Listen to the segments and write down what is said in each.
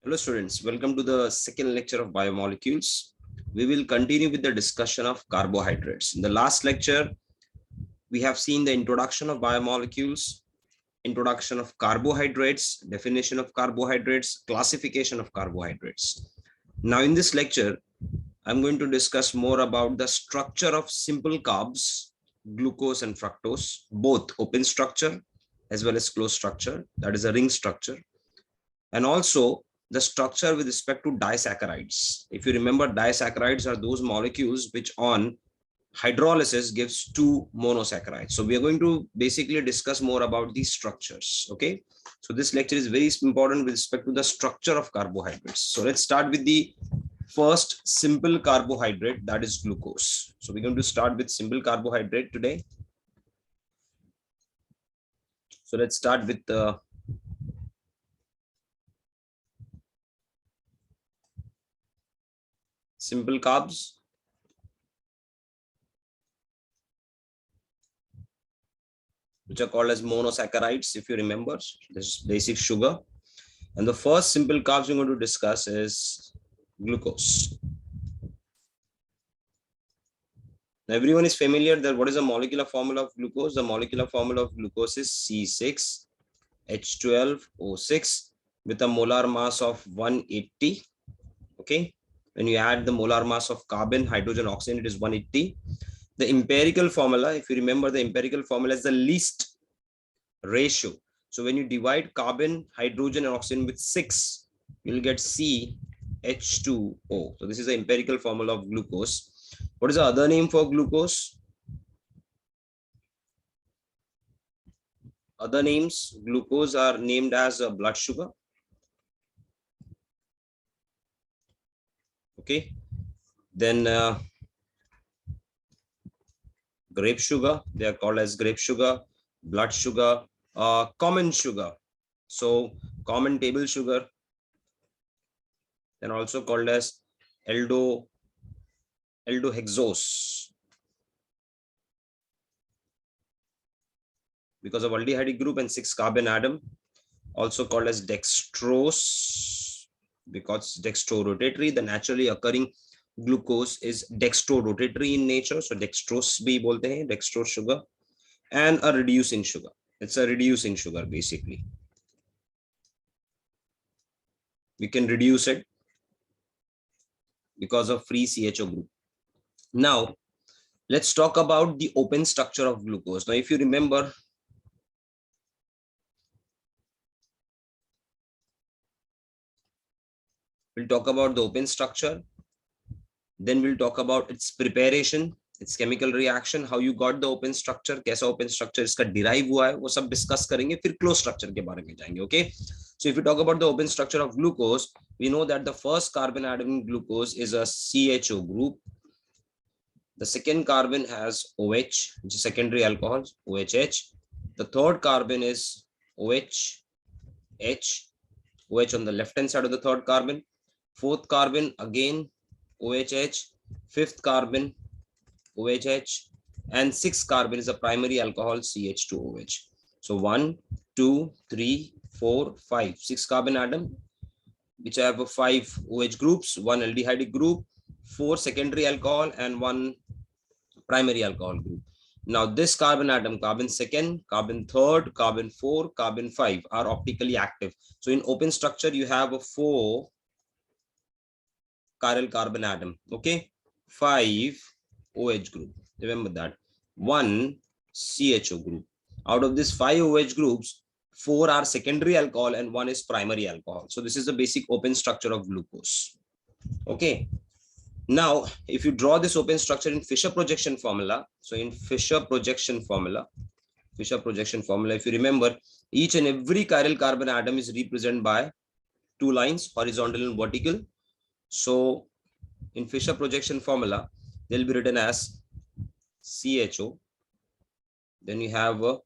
Hello students, welcome to the second lecture of biomolecules. We will continue with the discussion of carbohydrates. In the last lecture, we have seen the introduction of biomolecules, introduction of carbohydrates, definition of carbohydrates, classification of carbohydrates. Now in this lecture, I'm going to discuss more about the structure of simple carbs, glucose and fructose, both open structure as well as closed structure, that is a ring structure, and also the structure with respect to disaccharides. If you remember, disaccharides are those molecules which on hydrolysis gives two monosaccharides. So we are going to basically discuss more about these structures. Okay, so this lecture is very important with respect to the structure of carbohydrates. So let's start with the first simple carbohydrate, that is glucose. So we're going to start with simple carbohydrate today. So let's start with the simple carbs. Which are called as monosaccharides, if you remember. This is basic sugar. And the first simple carbs we're going to discuss is glucose. Now, everyone is familiar that what is the molecular formula of glucose? The molecular formula of glucose is C6H12O6 with a molar mass of 180. Okay. When you add the molar mass of carbon, hydrogen, oxygen, it is 180. The empirical formula, if you remember, the empirical formula is the least ratio. So when you divide carbon, hydrogen, and oxygen with 6, you'll get CH2O. So this is the empirical formula of glucose. What is the other name for glucose? Other names, glucose are named as a blood sugar. Okay. Then grape sugar, they are called as grape sugar, blood sugar, common sugar. So common table sugar, then also called as aldohexose because of aldehyde group and 6 carbon atom, also called as dextrose because dextrorotatory. The naturally occurring glucose is dextrorotatory in nature, so dextrose bhi bolte hain, dextrose sugar. And a reducing sugar, it's a reducing sugar. Basically we can reduce it because of free CHO group. Now let's talk about the open structure of glucose. Now if you remember, we'll talk about the open structure, then we'll talk about its preparation, its chemical reaction, how you got the open structure, kaisa open structure iska derive hua hai, wo sab discuss karenge, fir closed structure ke bare mein jayenge. Okay, so if you talk about the open structure of glucose, we know that the first carbon atom in glucose is a CHO group. The second carbon has OH, which is secondary alcohol, OHH. The third carbon is OH, OH on the left hand side of the third carbon. Fourth carbon again OHH, fifth carbon OHH, and sixth carbon is a primary alcohol CH2OH. So 1, 2, 3, 4, 5, 6 carbon atom, which have 5 OH groups, 1 aldehyde group, 4 secondary alcohol, and 1 primary alcohol group. Now this carbon atom, carbon second, carbon third, carbon 4, carbon 5 are optically active. So in open structure, you have a 4 chiral carbon atom. Okay, 5 OH group. Remember that. 1 CHO group. Out of these 5 OH groups, 4 are secondary alcohol and 1 is primary alcohol. So this is the basic open structure of glucose. Okay. Now, if you draw this open structure in Fischer projection formula, so in Fischer projection formula, if you remember, each and every chiral carbon atom is represented by 2 lines, horizontal and vertical. So in Fischer projection formula, they'll be written as CHO. Then you have a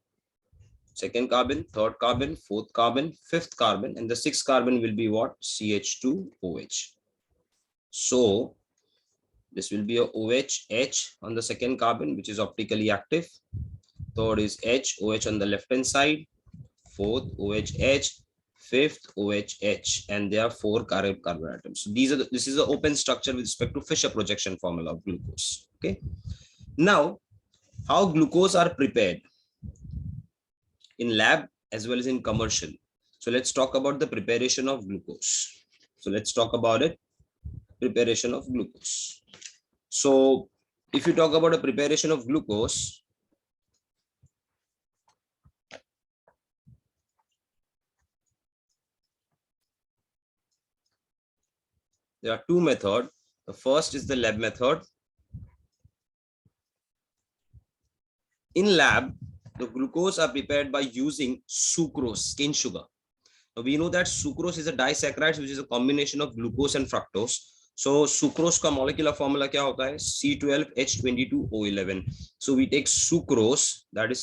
second carbon, third carbon, fourth carbon, fifth carbon, and the sixth carbon will be what? CH2OH. So this will be a OH on the second carbon, which is optically active. Third is OH on the left hand side. Fourth OH, fifth OHH, and there are 4 carbon atoms. So this is an open structure with respect to Fischer projection formula of glucose. Okay. Now, how glucose are prepared in lab as well as in commercial. So let's talk about the preparation of glucose. So let's talk about it. Preparation of glucose. So if you talk about a preparation of glucose, there are 2 methods. The first is the lab method. In lab, the glucose are prepared by using sucrose, cane sugar. Now we know that sucrose is a disaccharide, which is a combination of glucose and fructose. So sucrose का molecular formula क्या होता है? C12H22O11. So we take sucrose, that is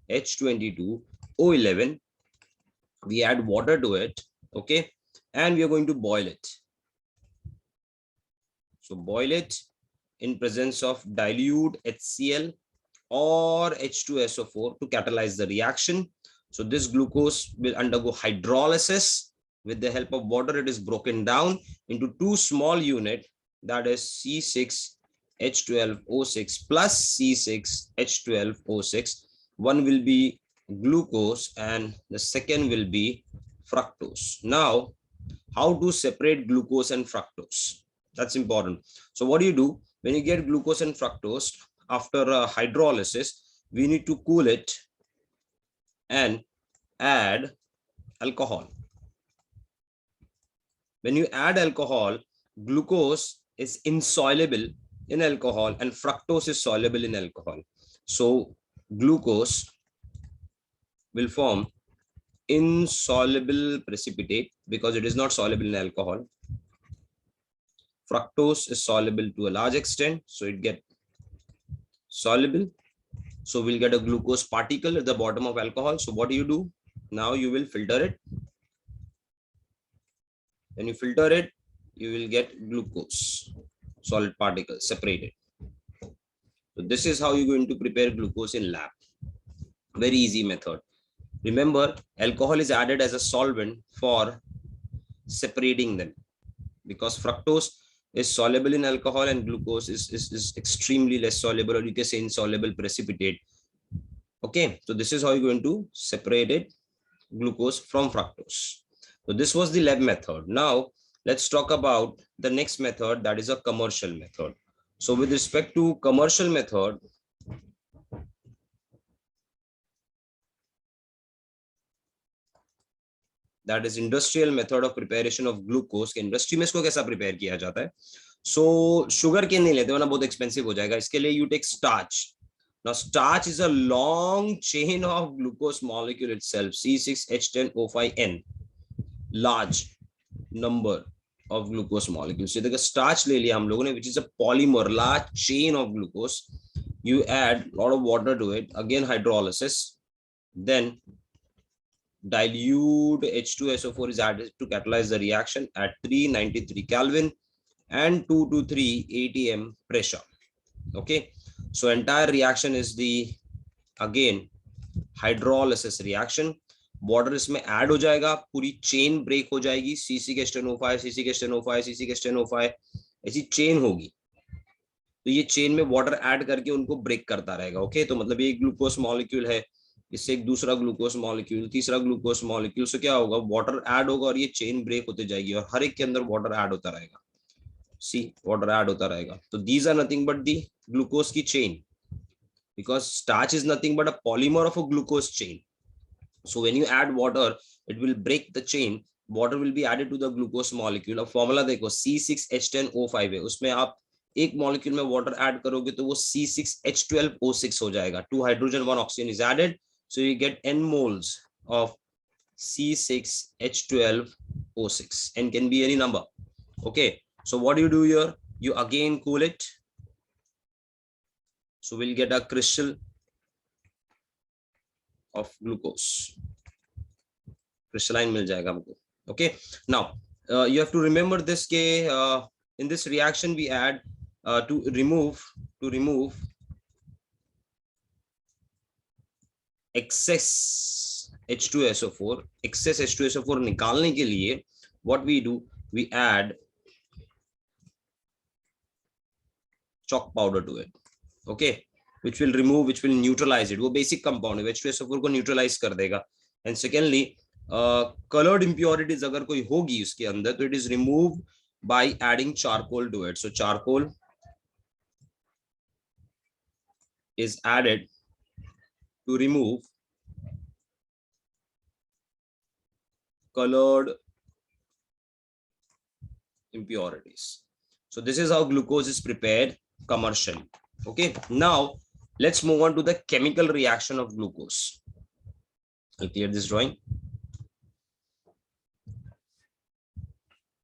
C12H22O11. We add water to it, okay, and we are going to boil it. So boil it in presence of dilute HCl or H2SO4 to catalyze the reaction. So this glucose will undergo hydrolysis. With the help of water, it is broken down into 2 small units, that is C6H12O6 plus C6H12O6. One will be glucose and the second will be fructose. Now, how to separate glucose and fructose? That's important. So what do you do when you get glucose and fructose after hydrolysis? We need to cool it and add alcohol. When you add alcohol, glucose is insoluble in alcohol and fructose is soluble in alcohol. So glucose will form insoluble precipitate because it is not soluble in alcohol. Fructose is soluble to a large extent, so it gets soluble. So we'll get a glucose particle at the bottom of alcohol. So what do? Now you will filter it. When you filter it, you will get glucose, solid particles separated. So this is how you're going to prepare glucose in lab. Very easy method. Remember, alcohol is added as a solvent for separating them because fructose is soluble in alcohol and glucose is extremely less soluble, or you can say insoluble precipitate. Okay, so this is how you're going to separate it, glucose from fructose. So this was the lab method. Now let's talk about the next method, that is a commercial method. So with respect to commercial method, that is industrial method of preparation of glucose. के industry में इसको कैसा prepare किया जाता है? So sugar cane नहीं लेते वरना बहुत एक्सपेंसिव हो जाएगा. इसके लिए you take starch. Now starch is a long chain of glucose molecule itself, C6H10O5N. Large number of glucose molecules. So the starch ले लिया हम लोगों ने, which is a polymer, large chain of glucose. You add a lot of water to it, again hydrolysis, then dilute H2SO4 is added to catalyze the reaction at 393 Kelvin and 2 to 3 atm pressure. Okay, so entire reaction is the again hydrolysis reaction. Water इसमें add हो जाएगा, पूरी chain break हो जाएगी, C6H10O5 C6H10O5 C6H10O5 ऐसी chain होगी. तो ये चेन में वाटर ऐड करके उनको ब्रेक करता रहेगा. ओके, तो मतलब ये ग्लूकोज मॉलिक्यूल है, इससे एक दूसरा ग्लूकोज मॉलिक्यूल, तीसरा ग्लूकोज मॉलिक्यूल, से क्या होगा, वाटर ऐड होगा और ये चेन ब्रेक होते जाएगी और हर एक के अंदर वाटर ऐड होता रहेगा. सी वाटर ऐड होता रहेगा. तो these are nothing but the glucose की chain, because starch is nothing but a polymer of a glucose chain. So when you add water, it will break the chain. Water will be added to the glucose molecule. अब formula देखो, C6H10O5 है, उसमें आप एक molecule में water add करोगे तो वो C6H12O6 हो जाएगा. 2 hydrogen 1 oxygen is added, so you get n moles of C6H12O6. N can be any number. Okay, so what do you do here? You again cool it, so we'll get a crystal of glucose. Crystalline मिल जाएगा हमको. Okay, now you have to remember this के in this reaction we add to remove excess H2SO4, excess H2SO4 निकालने के लिए what we do, we add chalk powder to it, okay, which will remove, which will neutralize it. वो basic compound है, H2SO4 को neutralize कर देगा. And secondly, colored impurities अगर कोई होगी उसके अंदर, तो it is removed by adding charcoal to it. So charcoal is added to remove colored impurities. So this is how glucose is prepared commercially. Okay, now let's move on to the chemical reaction of glucose. I'll clear this drawing.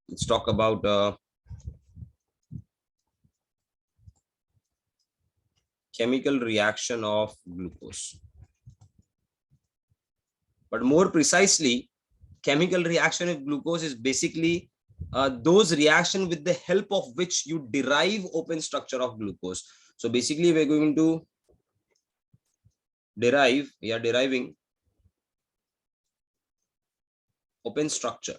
Let's talk about chemical reaction of glucose. But more precisely, chemical reaction of glucose is basically those reaction with the help of which you derive open structure of glucose. So basically we're going to derive, we are deriving open structure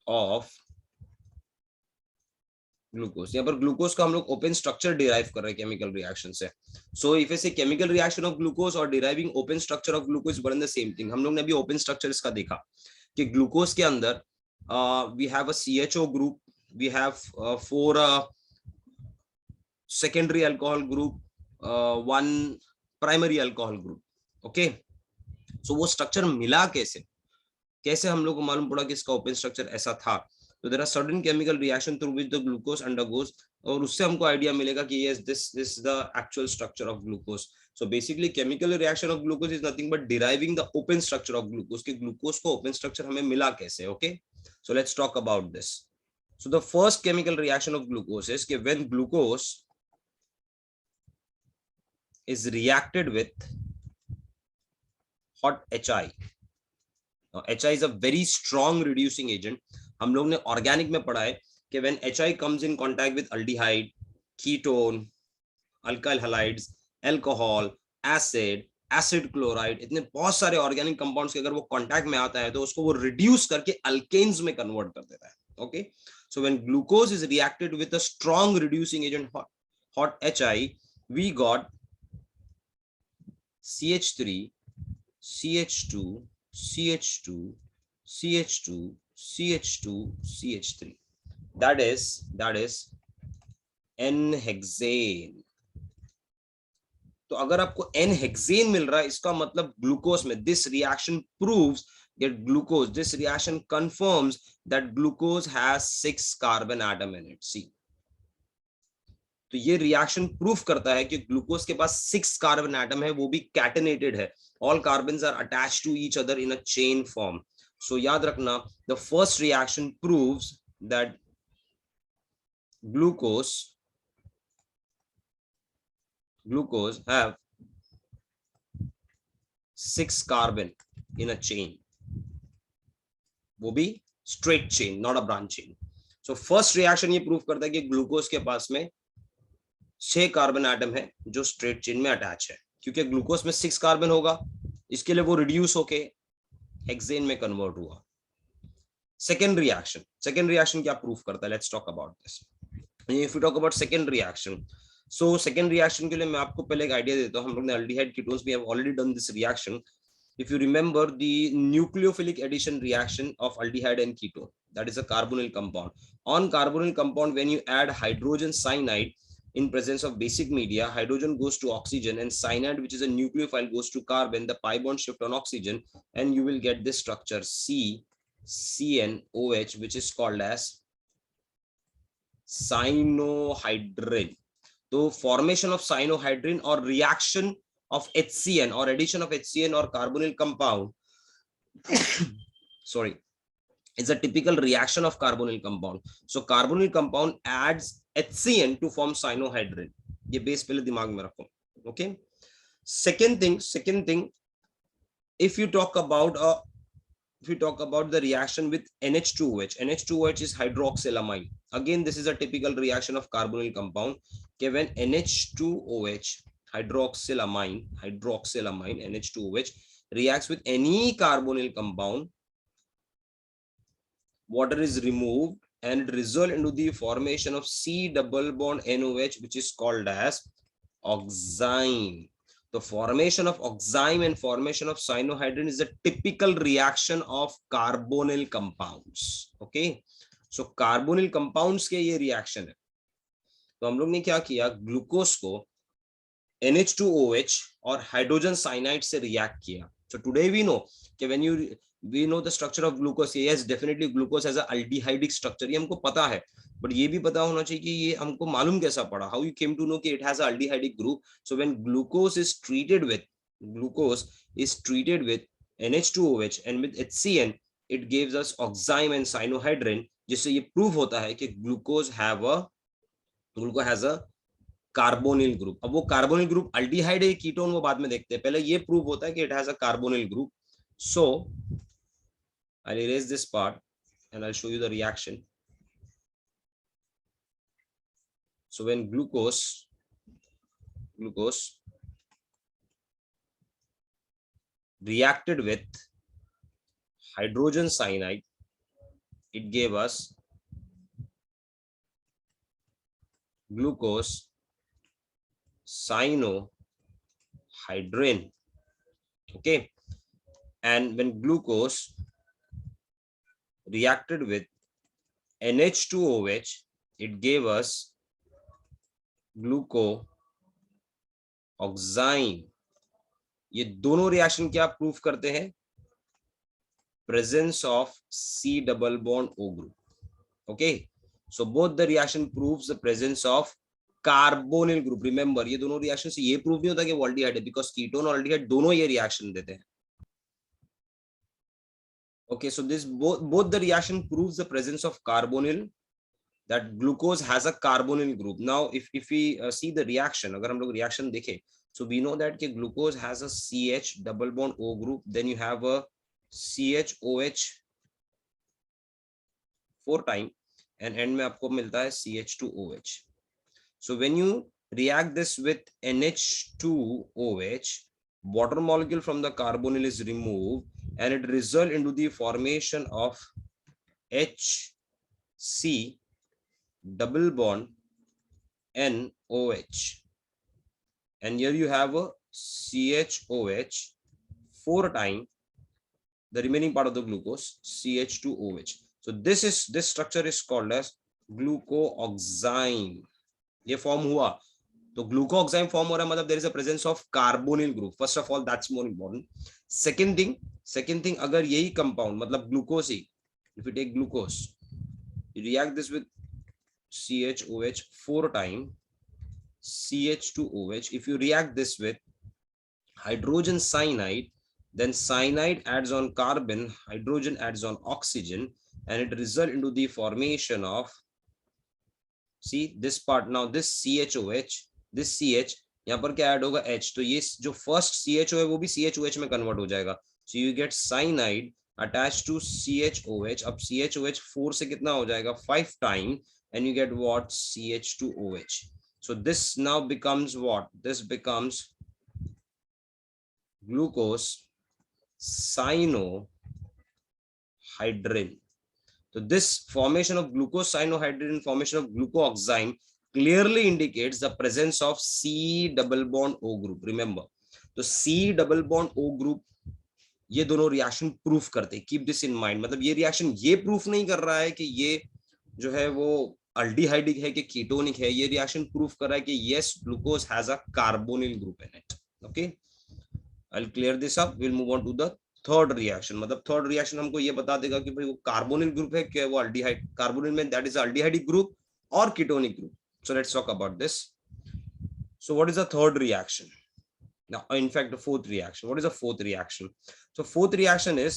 of glucose. यहाँ पर glucose का हम लोग open structure derive कर रहे हैं chemical reaction से. So if I से केमिकल रिएक्शन ऑफ ग्लूकोज और deriving open structure of glucose one the same thing. हम लोग ने अभी ओपन स्ट्रक्चर इसका देखा कि ग्लूकोज के अंदर we have a CHO group, we have 4 secondary alcohol group, 1 primary alcohol group. Okay, so वो स्ट्रक्चर मिला कैसे, कैसे हम लोग को मालूम पड़ा कि इसका ओपन स्ट्रक्चर ऐसा था. So there are certain chemical reaction through which the glucose undergoes, और उससे हमको आइडिया मिलेगा कि yes, this is the actual structure of glucose. So basically chemical reaction of glucose is nothing but deriving the open structure of glucose. कि glucose को open structure हमें मिला कैसे. Okay, so let's talk about this. So the first chemical reaction of glucose is कि when glucose is reacted with hot HI. Now, HI is a very strong reducing agent. हम लोग ने organic में पढ़ा है कि when HI comes in contact with aldehyde, ketone, alkyl halides, alcohol, acid chloride, इतने बहुत सारे ऑर्गेनिक कंपाउंड्स के अगर वो कांटेक्ट में आता है तो उसको वो रिड्यूस करके अल्केन्स में कन्वर्ट कर देता है. Okay, so when glucose is reacted with a strong reducing agent hot HI, we got CH3, CH2, CH2, CH2, CH2, CH3. That is N-hexane. तो अगर आपको N-hexane मिल रहा है, इसका मतलब ग्लूकोज में this reaction proves that glucose, this reaction confirms that glucose has 6 carbon atom in it. See, तो ये रिएक्शन प्रूफ करता है कि ग्लूकोज के पास 6 कार्बन एटम है, वो भी कैटेनेटेड है. All carbons are attached to each other in a chain form. So याद रखना, the first reaction proves that glucose have 6 carbon in a chain. वो भी straight chain, not a branch chain. So first reaction ये prove करता है कि glucose के पास में 6 कार्बन एटम है जो स्ट्रेट चेन में अटैच है. क्योंकि ग्लूकोज में 6 कार्बन होगा, इसके लिए वो रिड्यूस होके हेक्सेन में कन्वर्ट हुआ. सेकेंड रिएक्शन क्या प्रूफ करता है, let's talk about this. If you talk about second reaction, so second reaction के लिए मैं आपको पहले एक आइडिया देता हूं. हम लोग ने aldehyde ketones, we have already done this reaction. If you remember the nucleophilic addition reaction of aldehyde and ketone, that is a carbonyl compound. On carbonyl compound, when you add hydrogen cyanide in presence of basic media, hydrogen goes to oxygen and cyanide, which is a nucleophile, goes to carbon. The pi bond shift on oxygen and you will get this structure CCNOH, which is called as cyanohydrin. So formation of cyanohydrin or reaction of HCN or addition of HCN or carbonyl compound sorry, it's a typical reaction of carbonyl compound. So carbonyl compound adds HCN to form cyanohydrin. ये base पहले दिमाग में रखो. Okay. Second thing, if you talk about the reaction with NH2OH, NH2OH is hydroxylamine. Again, this is a typical reaction of carbonyl compound. Okay, when NH2OH hydroxylamine NH2OH reacts with any carbonyl compound, water is removed and it result into the formation of C double bond NOH, which is called as oxime. The formation of oxime and formation of cyanohydrin is a typical reaction of carbonyl compounds. Okay, so carbonyl compounds के ये reaction है. तो हम लोग ने क्या किया, glucose को NH2OH और हाइड्रोजन साइनाइड से रिएक्ट किया. So today we know कि when we know the structure of glucose. Yes, definitely glucose has a aldehydic structure. ये हमको पता है, but ये भी पता होना चाहिए कि ये हमको मालूम कैसा पड़ा. How you came to know कि it has a aldehydic group? So when glucose is treated with NH2OH and with HCN, it gives us oxime and cyanohydrin, जिससे ये prove होता है कि glucose has a carbonyl group. अब वो carbonyl group aldehyde है ketone, वो बाद में देखते हैं. पहले ये प्रूव होता है कि it has a carbonyl group. So I'll erase this part and I'll show you the reaction. So when glucose reacted with hydrogen cyanide, it gave us glucose cyanohydrin. Okay, and when glucose reacted with NH2OH, it gave us glucooxime. ये दोनों reaction क्या proof करते हैं? Presence of C double bond O group. Okay, so both the reaction proves the presence of carbonyl group. Remember, ये दोनों reaction से ये prove नहीं होता कि वो अल्डिहाइड है, बिकॉज कीटोन और अल्डिहाइड दोनों ये रिएक्शन देते हैं. Okay, so this both the reaction proves the presence of carbonyl, that glucose has a carbonyl group. Now if we see the reaction, अगर हम लोग reaction देखें, so we know that कि glucose has a CH double bond O group, then you have a CHOH 4 time and end में आपको मिलता है CH2OH. So when you react this with NH2OH, water molecule from the carbonyl is removed and it result into the formation of HC double bond NOH, and here you have a CHOH 4 time, the remaining part of the glucose, CH2OH. So this structure is called as glucooxime. ये form हुआ, तो glucooxime form हो रहा है, मतलब there is a presence of carbonyl group. First of all that's more important. Second thing, अगर यही compound मतलब ग्लूकोज ही, if you take glucose, you react this with CHOH 4 time CH2OH. If you react this with hydrogen cyanide, then cyanide adds on carbon, hydrogen adds on oxygen, and it result into the formation of, see this part. Now this CHOH, this CH, यहाँ पर क्या add होगा H, तो ये जो first CHO है वो भी CHOH में कन्वर्ट हो जाएगा. So you get cyanide attached to CHOH. अब CHOH 4 से कितना हो जाएगा 5 time, and you get what? CH2OH. So this now becomes what? This becomes glucose cyanohydrin. So this formation of glucose cyanohydrin, formation of glucooxime clearly indicates the presence of C double bond O group. Remember, तो C double bond O group ये दोनों reaction proof करते हैं. Keep this in mind. मतलब ये reaction ये proof नहीं कर रहा है कि ये जो है वो अल्डिहाइडिक है कि कीटोनिक है. ये रिएक्शन प्रूफ कर रहा है कि yes, glucose has a carbonyl group in it. Okay, I will clear this up. Will move on to the third reaction. मतलब थर्ड रिएक्शन हमको ये बता देगा कि भाई वो कार्बोनिल ग्रुप है कि वो अल्डिहाइड. कार्बोनिल में दैट इज अल्डिहाइडिक ग्रुप और ketonic group. So let's talk about this. So what is the third reaction? Now, in fact, the fourth reaction. What is the fourth reaction? So fourth reaction is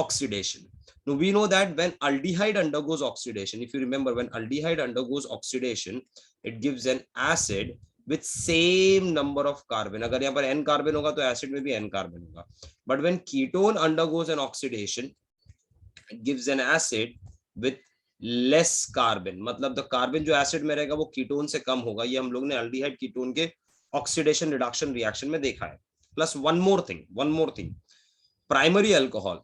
oxidation. Now we know that when aldehyde undergoes oxidation, if you remember, when aldehyde undergoes oxidation, it gives an acid with same number of carbon. अगर यहाँ पर n carbon होगा तो acid में भी n carbon होगा. But when ketone undergoes an oxidation, it gives an acid with less carbon. मतलब the carbon जो acid में रहेगा वो ketone से कम होगा. ये हम लोग ने aldehyde ketone के ऑक्सीडेशन रिडक्शन रिएक्शन में देखा है। Plus one more thing, primary alcohol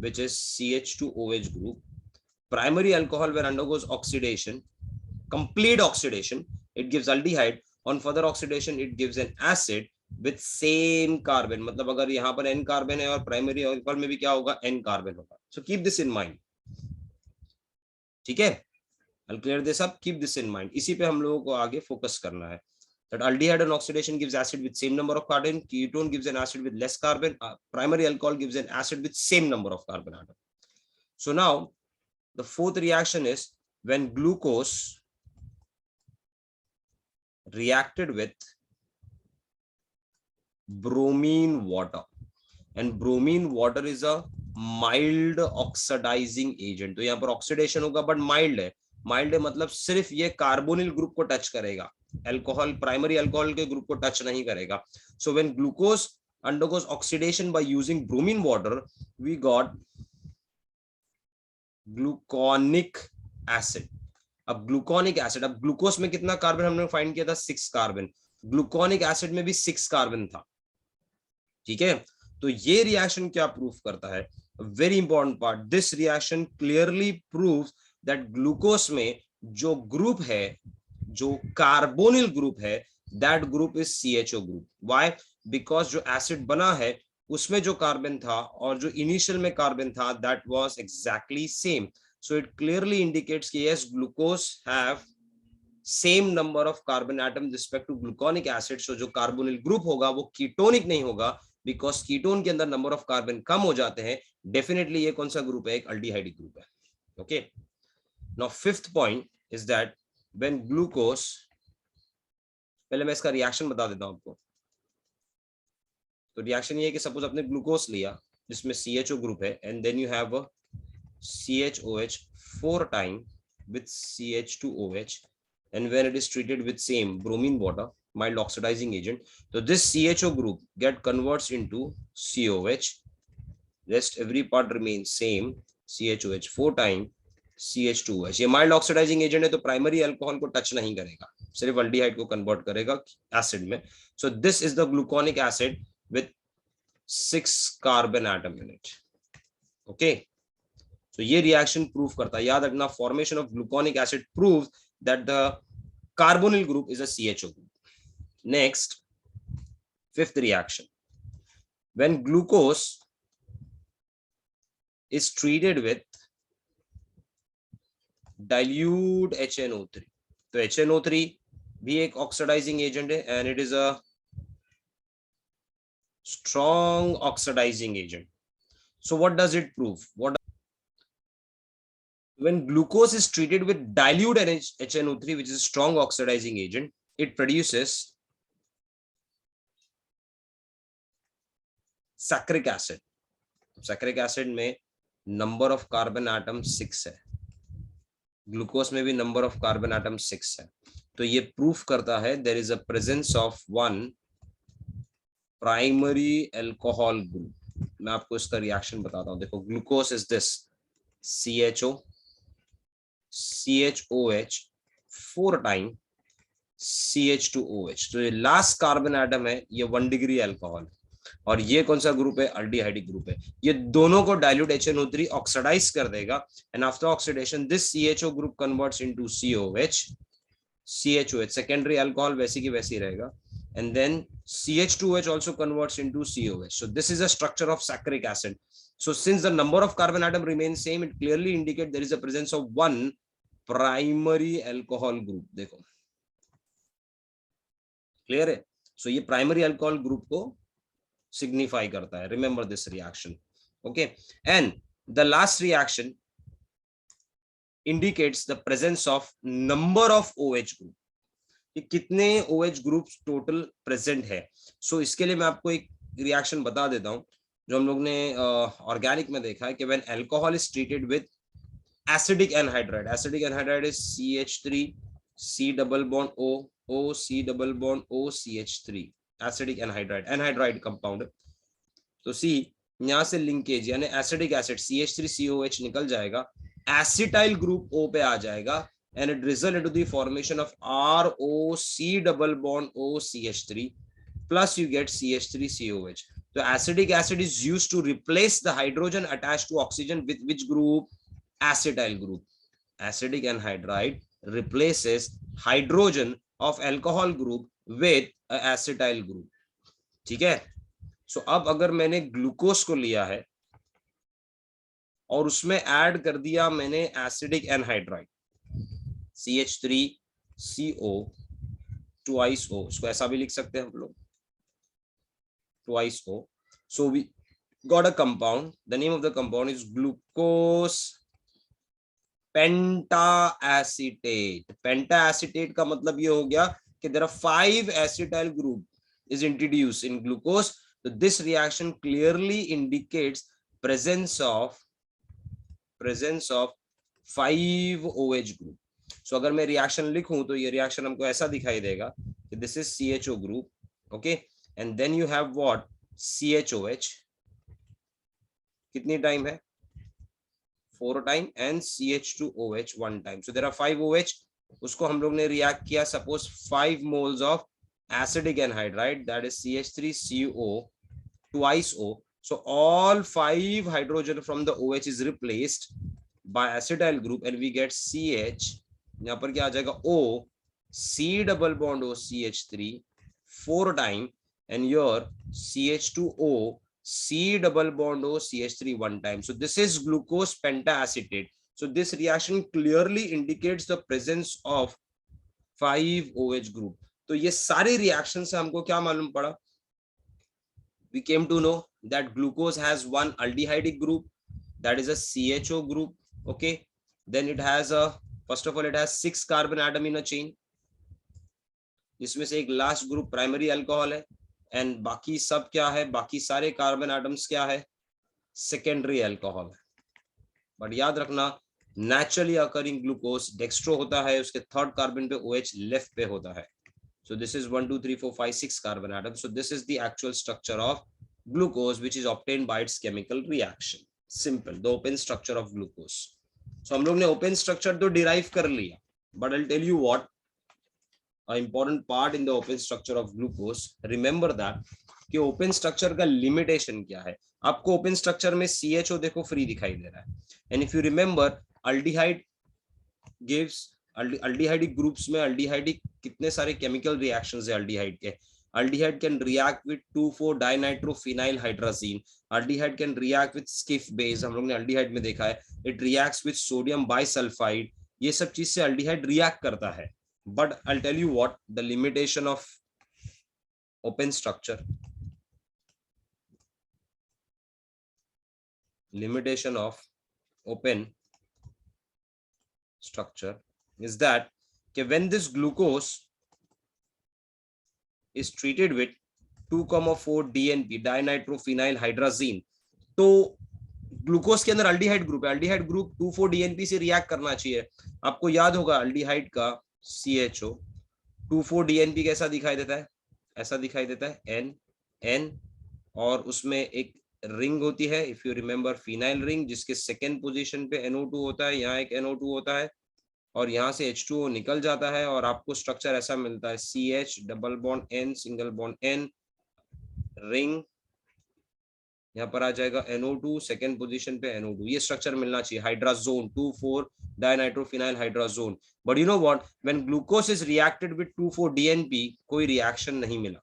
which is CH2OH group. Primary alcohol when undergoes oxidation, complete oxidation, it gives aldehyde. On further oxidation it gives an acid with same carbon. मतलब अगर यहाँ पर n carbon है और primary alcohol में भी क्या होगा, n कार्बन होगा. So keep this in mind. ठीक है, I'll clear this up. Keep this in mind. इसी पे हम लोगों को आगे फोकस करना है. That aldehyde on oxidation gives acid with same number of carbon. Ketone gives an acid with less carbon. Primary alcohol gives an acid with same number of carbon atom. So now the fourth reaction is when glucose reacted with bromine water, and bromine water is a mild oxidizing agent. तो यहाँ पर oxidation होगा but mild है. Mild है मतलब सिर्फ ये carbonyl group को टच करेगा, अल्कोहल प्राइमरी अल्कोहल के ग्रुप को टच नहीं करेगा. So when glucose undergoes oxidation by using bromine water, we got gluconic acid. अब ग्लूकोनिक एसिड, अब ग्लूकोज में कितना कार्बन हमने फाइंड किया था, 6 कार्बन. ग्लूकोनिक एसिड में भी 6 कार्बन था. ठीक है, तो ये रिएक्शन क्या प्रूफ करता है, very important part, this reaction clearly proves that glucose में जो ग्रुप है, जो कार्बोनिल ग्रुप है, that group is CHO group. Why? Because जो एसिड बना है उसमें जो कार्बन था और जो इनिशियल में कार्बन था, that was exactly same. So it clearly indicates कि yes, glucose have same number of carbon atom respect to gluconic acid. So जो कार्बोनिल ग्रुप होगा वो कीटोनिक नहीं होगा, बिकॉज कीटोन के अंदर नंबर ऑफ कार्बन कम हो जाते हैं. डेफिनेटली ये कौन सा ग्रुप है, एक अल्डिहाइडिक ग्रुप है. Okay, now fifth point is that when glucose, पहले मैं इसका रिएक्शन बता देता हूं आपको. तो रिएक्शन ये है कि सपोज आपने ग्लूकोज लिया जिसमें CHO ग्रुप है, and then you have CHOH 4 time with CH2OH, and when it is treated with same bromine water, mild oxidizing agent, so this CHO group get converts into COH. Rest every part remains same, CHOH 4 time CH2OH. ये mild oxidising agent है तो primary alcohol को touch नहीं करेगा, सिर्फ aldehyde को convert करेगा acid में. सो this is the gluconic acid with 6 carbon atom in it. Okay, तो ये रिएक्शन प्रूफ करता है, याद रखना, formation of gluconic acid proves that the carbonyl group is a CHO group. Next, fifth reaction, when glucose is treated with dilute HNO3. तो HNO3 भी एक oxidising agent है, and it is a strong oxidizing agent. So what does it prove? When glucose is treated with dilute HNO3, which is a strong oxidizing agent, it produces saccharic acid. Saccharic acid में number of carbon atom 6 है, glucose में भी number of carbon atom 6 है. तो ये proof करता है there is a presence of one primary alcohol group. मैं आपको इसका रिएक्शन बताता हूं. देखो, glucose is this CHO CHOH 4 time CH2OH. तो ये लास्ट कार्बन एटम है, ये 1 डिग्री अल्कोहल, और ये कौन सा ग्रुप है, अल्डिहाइडिक ग्रुप है. ये दोनों को डाइल्यूट HNO3 ऑक्सीडाइज कर देगा, and after oxidation this CHO group converts into COH. CHOH secondary alcohol वैसी की वैसी रहेगा, and then CH2OH also converts into COH. So this is a structure of saccharic acid. So since the number of carbon atom remains same, it clearly indicates there is a presence of one primary alcohol group. देखो, clear है? So ये primary alcohol group को signify करता है. Remember this reaction. Okay, and the last reaction indicates the presence of number of OH group. कि कितने OH groups total present है. सो इसके लिए मैं आपको एक रिएक्शन बता देता हूं जो हम लोग ने ऑर्गेनिक में देखा है कि when alcohol is treated with acidic anhydride, acidic anhydride is CH3 C double bond O O C double bond O CH3, acidic anhydride, anhydride compound. तो सी यहां से लिंकेज यानी एसिडिक एसिड CH3COH निकल जाएगा, एसिटाइल ग्रुप O पे आ जाएगा and it result into the formation of ROC double bond OCH3 plus you get CH3COH. So acidic acid is used to replace the hydrogen attached to oxygen with which group? Acetyl group. Acidic anhydride replaces hydrogen of alcohol group with a acetyl group. ठीक है. So अब अगर मैंने glucose को लिया है और उसमें ऐड कर दिया मैंने acidic anhydride CH3CO twice O, इसको ऐसा भी लिख सकते हैं हम लोग twice O. So we got a compound. The name of the compound is glucose pentaacetate. Pentaacetate का मतलब ये हो गया कि there are 5 acetyl group is introduced in glucose. So this reaction clearly indicates presence of 5 OH group. So अगर मैं reaction लिखूं तो ये रिएक्शन हमको ऐसा दिखाई देगा कि this is CHO group, okay, and then you have what? CHOH. कितनी टाइम है? 4 time and CH2OH 1 time. So there are 5 OH. उसको हम लोग ने रिएक्ट किया, suppose 5 moles of acidic anhydride, that is CH3CO twice O. So all 5 hydrogen from the OH is replaced by acetyl group and we get CH. यहाँ पर क्या आ जाएगा? O, C double bond O CH3 4 time and your CH2O C double bond O CH3 1 time. So this is glucose pentaacetate. So this reaction clearly indicates the presence of 5 OH group. तो ये सारे reaction से हमको क्या मालूम पड़ा? We came to know that glucose has one aldehydic group, that is a CHO group, okay. Then it has a, first of all it has 6 carbon atom in a chain, जिसमें से एक last group primary alcohol है and बाकी सब क्या है? बाकी सारे कार्बन एटम्स क्या है? सेकेंडरी अल्कोहल है. बट याद रखना नेचुरली अकरिंग ग्लूकोज डेक्स्ट्रो होता है, उसके थर्ड कार्बन पे OH लेफ्ट पे होता है. So this is 1 2 3 4 5 6 carbon atoms. So this is the actual structure of glucose which is obtained by its chemical reaction. Simple, the open structure of glucose. So हम लोग ने open structure तो derive कर लिया, but I'll tell you what an important part in the open structure of glucose. Remember that कि open structure का limitation क्या है. आपको open structure में CHO देखो free दिखाई दे रहा है, and if you remember aldehyde gives aldehydic groups में aldehydic कितने सारे chemical reactions है aldehyde के. Aldehyde can react with 2,4-dinitrophenylhydrazine. Aldehyde can react with skiff base, हम लोग ने aldehyde में देखा है. It reacts with sodium bisulfide. ये सब चीज से aldehyde react करता है. But I'll tell you what the limitation of open structure. Limitation of open structure is that when this glucose is treated with 2,4 DNP dinitrophenylhydrazine, तो glucose के अंदर aldehyde group है, अल्डिहाइड ग्रुप 2,4 DNP से react करना चाहिए. आपको याद होगा अल्डिहाइड का CHO 2,4 DNP कैसा दिखाई देता है? ऐसा दिखाई देता है N और उसमें एक रिंग होती है, if you remember phenyl ring, जिसके सेकेंड पोजीशन पे NO2 होता है, यहाँ एक NO2 होता है और यहाँ से H2O निकल जाता है और आपको स्ट्रक्चर ऐसा मिलता है CH double bond N single bond N ring, यहाँ पर आ जाएगा NO2 सेकेंड पोजीशन पे NO2. ये स्ट्रक्चर मिलना चाहिए, hydrazone 2,4 dinitrophenyl hydrazone. But you know what, when glucose is reacted with 2,4 DNP कोई रिएक्शन नहीं मिला.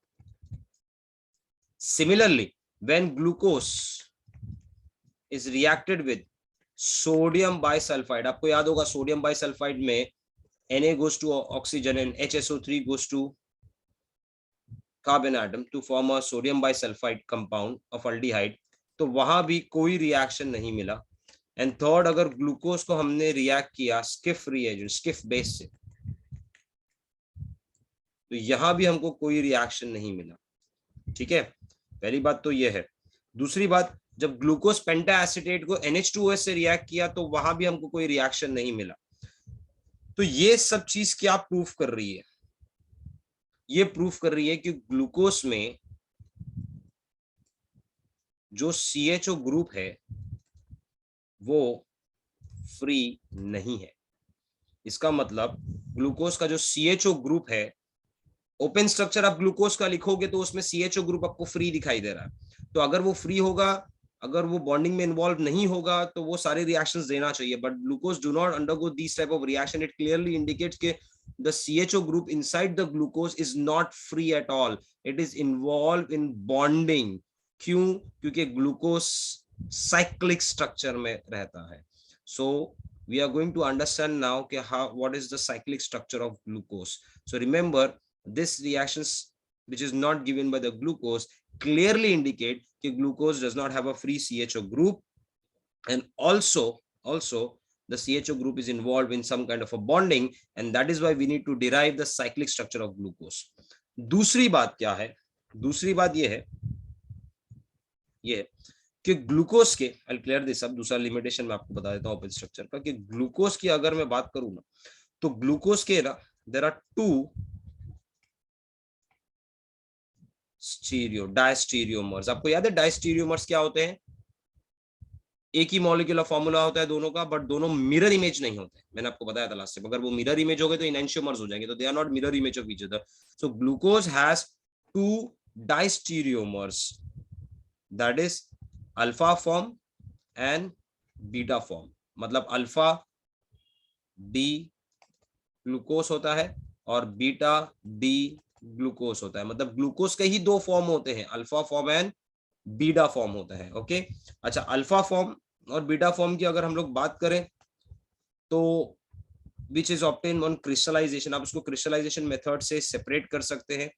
Similarly when glucose is reacted with sodium bisulphide, आपको याद होगा सोडियम बाइसल्फाइड में Na goes to oxygen and HSO3 goes to carbon atom to form a sodium bisulfide compound of aldehyde. तो वहां भी कोई रिएक्शन नहीं मिला. एंड थर्ड, अगर ग्लूकोज को हमने रिएक्ट किया स्किफ रिएजेंट स्किफ बेस से, तो यहां भी हमको कोई रिएक्शन नहीं मिला. ठीक है, पहली बात तो ये है. दूसरी बात, जब ग्लूकोज पेंटाएसिटेट को NH2OH से रिएक्ट किया तो वहां भी हमको कोई रिएक्शन नहीं मिला. तो ये सब चीज क्या प्रूफ कर रही है? ये प्रूफ कर रही है कि ग्लूकोज में जो CHO ग्रुप है वो फ्री नहीं है। इसका मतलब ग्लूकोज का जो CHO ग्रुप है, ओपन स्ट्रक्चर आप ग्लूकोज का लिखोगे तो उसमें CHO ग्रुप आपको फ्री दिखाई दे रहा है। तो अगर वो फ्री होगा, अगर वो बॉन्डिंग में इन्वॉल्व नहीं होगा तो वो सारे रिएक्शंस देना चाहिए, but glucose do not undergo this type of reaction. It clearly indicates के the CHO group inside the glucose is not free at all. It is involved in bonding. क्यों? क्योंकि ग्लूकोज साइक्लिक स्ट्रक्चर में रहता है। So we are going to understand now what is the cyclic structure of glucose. So remember, this reactions which is not given by the glucose clearly indicate that glucose does not have a free CHO group, and also the CHO group is involved in some kind of a bonding, and that is why we need to derive the cyclic structure of glucose. दूसरी बात क्या है? दूसरी बात ये है कि glucose के, आई क्लियर दिस अब, दूसरा लिमिटेशन मैं आपको बता देता हूं ओपन स्ट्रक्चर का, कि ग्लूकोज की अगर मैं बात करूं ना, तो ग्लूकोज के ना देयर आर टू डायस्टीरियोमर्स। आपको याद है डायस्टीरियोमर्स क्या होते हैं? एक ही मॉलिक्यूलर फॉर्मूला होता है दोनों का, बट दोनों मिरर इमेज नहीं होते। मैंने आपको बताया था लास्ट टाइम, अगर वो मिरर इमेज हो गए तो इनैंशियोमर्स हो जाएंगे, तो they are not mirror image of each other. So glucose has two diastereomers, that is alpha form and beta form. मतलब अल्फा डी ग्लूकोज होता है और बीटा डी ग्लूकोज होता है। मतलब ग्लूकोज के ही दो फॉर्म होते हैं, alpha form and beta form होता है। ओके, अच्छा, अल्फा फॉर्म और बीटा फॉर्म की अगर हम लोग बात करें तो which is obtain on crystallization, आप उसको क्रिस्टलाइजेशन मेथड से सेपरेट कर सकते हैं।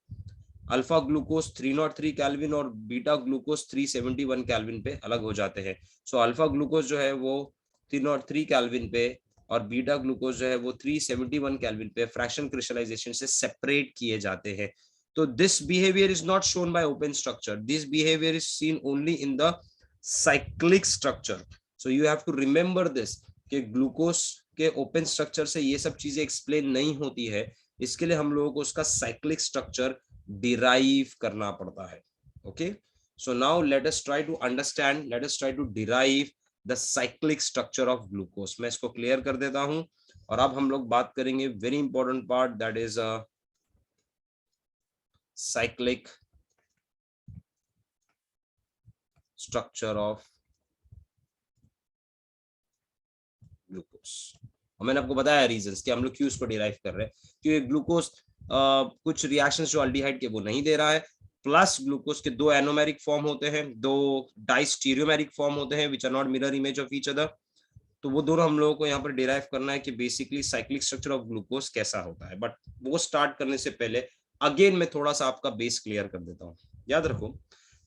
अल्फा ग्लूकोज 303 केल्विन और बीटा ग्लूकोज 371 केल्विन पे अलग हो जाते हैं। सो अल्फा ग्लूकोज जो है वो 303 केल्विन पे और बीटा ग्लूकोज जो है वो 371 केल्विन पे फ्रैक्शन क्रिस्टलाइजेशन से सेपरेट किए जाते हैं। तो this behavior is not shown by open structure, this behavior is seen only in the cyclic structure. So you have to remember this कि ग्लूकोज के ओपन स्ट्रक्चर से ये सब चीजें एक्सप्लेन नहीं होती है, इसके लिए हम लोगों को उसका साइक्लिक स्ट्रक्चर डिराइव करना पड़ता है। Okay, so now let us try to understand, let us try to derive the cyclic structure of glucose. मैं इसको क्लियर कर देता हूं और अब हम लोग बात करेंगे very important part, that is cyclic structure of glucose. और मैंने आपको बताया रीजंस कि हम लोग क्यों इसको डिराइव कर रहे हैं, क्योंकि ग्लूकोज कुछ रिएक्शंस जो अल्डिहाइड के वो नहीं दे रहा है, प्लस ग्लूकोज के दो एनोमेरिक फॉर्म होते हैं, दो डाइस्टीरियोमेरिक फॉर्म होते हैं which are not mirror image of each other. तो वो दोनों हम लोगों को यहाँ पर डिराइव करना है कि basically cyclic structure of glucose कैसा होता है। बट वो स्टार्ट करने से पहले अगेन मैं थोड़ा सा आपका बेस क्लियर कर देता हूँ। याद रखो,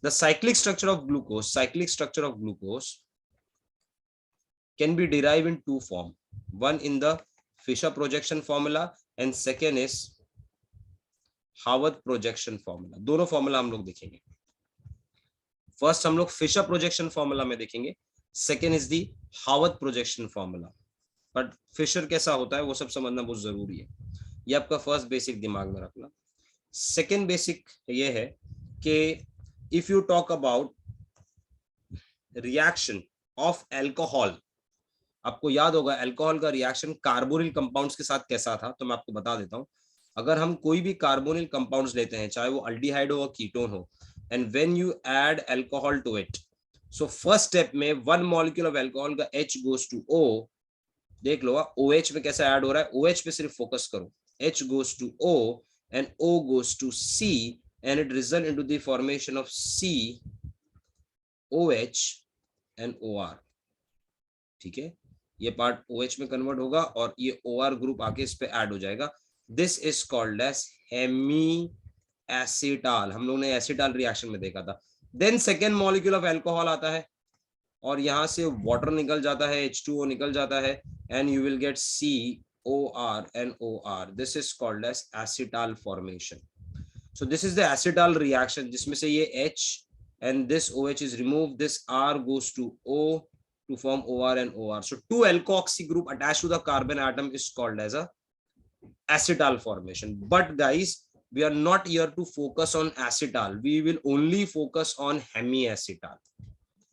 the cyclic structure of glucose, cyclic structure of glucose can be derived in two form, one in the Fisher projection formula and second is Haworth projection formula। दोनों फॉर्मूला हम लोग देखेंगे। फर्स्ट हम लोग फिशर प्रोजेक्शन फॉर्मूला में देखेंगे, second is the Haworth projection formula. But Fischer कैसा होता है वो सब समझना बहुत जरूरी है, ये आपका फर्स्ट बेसिक दिमाग में रखना। सेकेंड बेसिक ये है कि if you talk about reaction of alcohol, आपको याद होगा अल्कोहल का रिएक्शन कार्बोनिल कंपाउंड्स के साथ कैसा था, तो मैं आपको बता देता हूं। अगर हम कोई भी कार्बोनिल कंपाउंड्स लेते हैं, चाहे वो अल्डिहाइड हो या कीटोन हो, and when you add alcohol to it, so first step में वन मॉलिक्यूल ऑफ अल्कोहल का H गोज टू O, देख लो OH में कैसा ऐड हो रहा है, OH पे सिर्फ फोकस करो, H goes to O and O goes to C and it result into the formation of COH and OR। ठीक है, ये पार्ट OH में कन्वर्ट होगा और ये OR ग्रुप आके इस पे ऐड हो जाएगा। This is called as hemi acetal. हम लोग ने एसिटाल रिएक्शन में देखा था। Then second molecule of alcohol आता है और यहां से वाटर निकल जाता है, H2O निकल जाता है and you will get COR and OR। This is called as acetal formation. So this is the acetal reaction जिसमें से ये H and this OH is removed, this R goes to O to form OR and OR. So two alkoxy group attached to the carbon atom is called as a acetal formation. But guys, we are not here to focus on acetal. We will only focus on hemiacetal.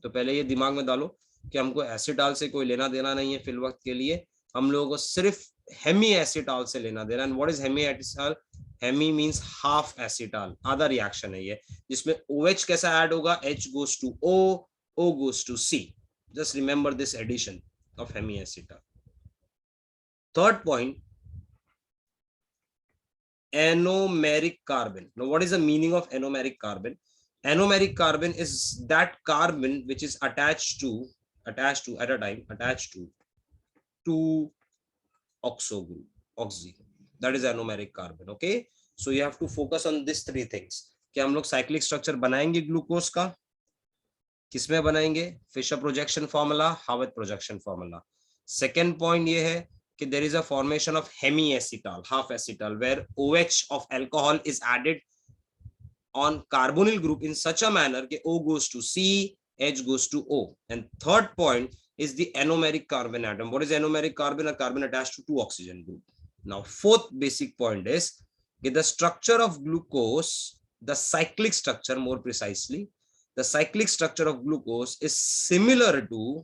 तो पहले ये दिमाग में डालो कि हमको acetal से कोई लेना देना नहीं है फिल वक्त के लिए, हम लोगों को सिर्फ हेमी एसिटाल से लेना देना। And what is hemi acetal? Hemi means half acetal, आधा रिएक्शन है ये, जिसमें OH कैसा ऐड होगा? H goes to O, O goes to C. Just remember this addition of hemi acetal. Third point, anomeric carbon. Now what is the meaning of anomeric carbon? Anomeric carbon is that carbon which is attached to at a time two oxo group, oxy. That is anomeric carbon. Okay, so you have to focus on these three things. कि हम लोग cyclic structure बनाएंगे glucose का, किसमें बनाएंगे? Fischer projection formula, Haworth projection formula. Second point ये है कि there is a formation of hemiacetal, half acetal, where OH of alcohol is added on carbonyl group in such a manner that O goes to C, H goes to O. And third point is the anomeric carbon atom. What is anomeric carbon? A carbon attached to two oxygen group. Now, fourth basic point is that the structure of glucose, the cyclic structure more precisely, the cyclic structure of glucose is similar to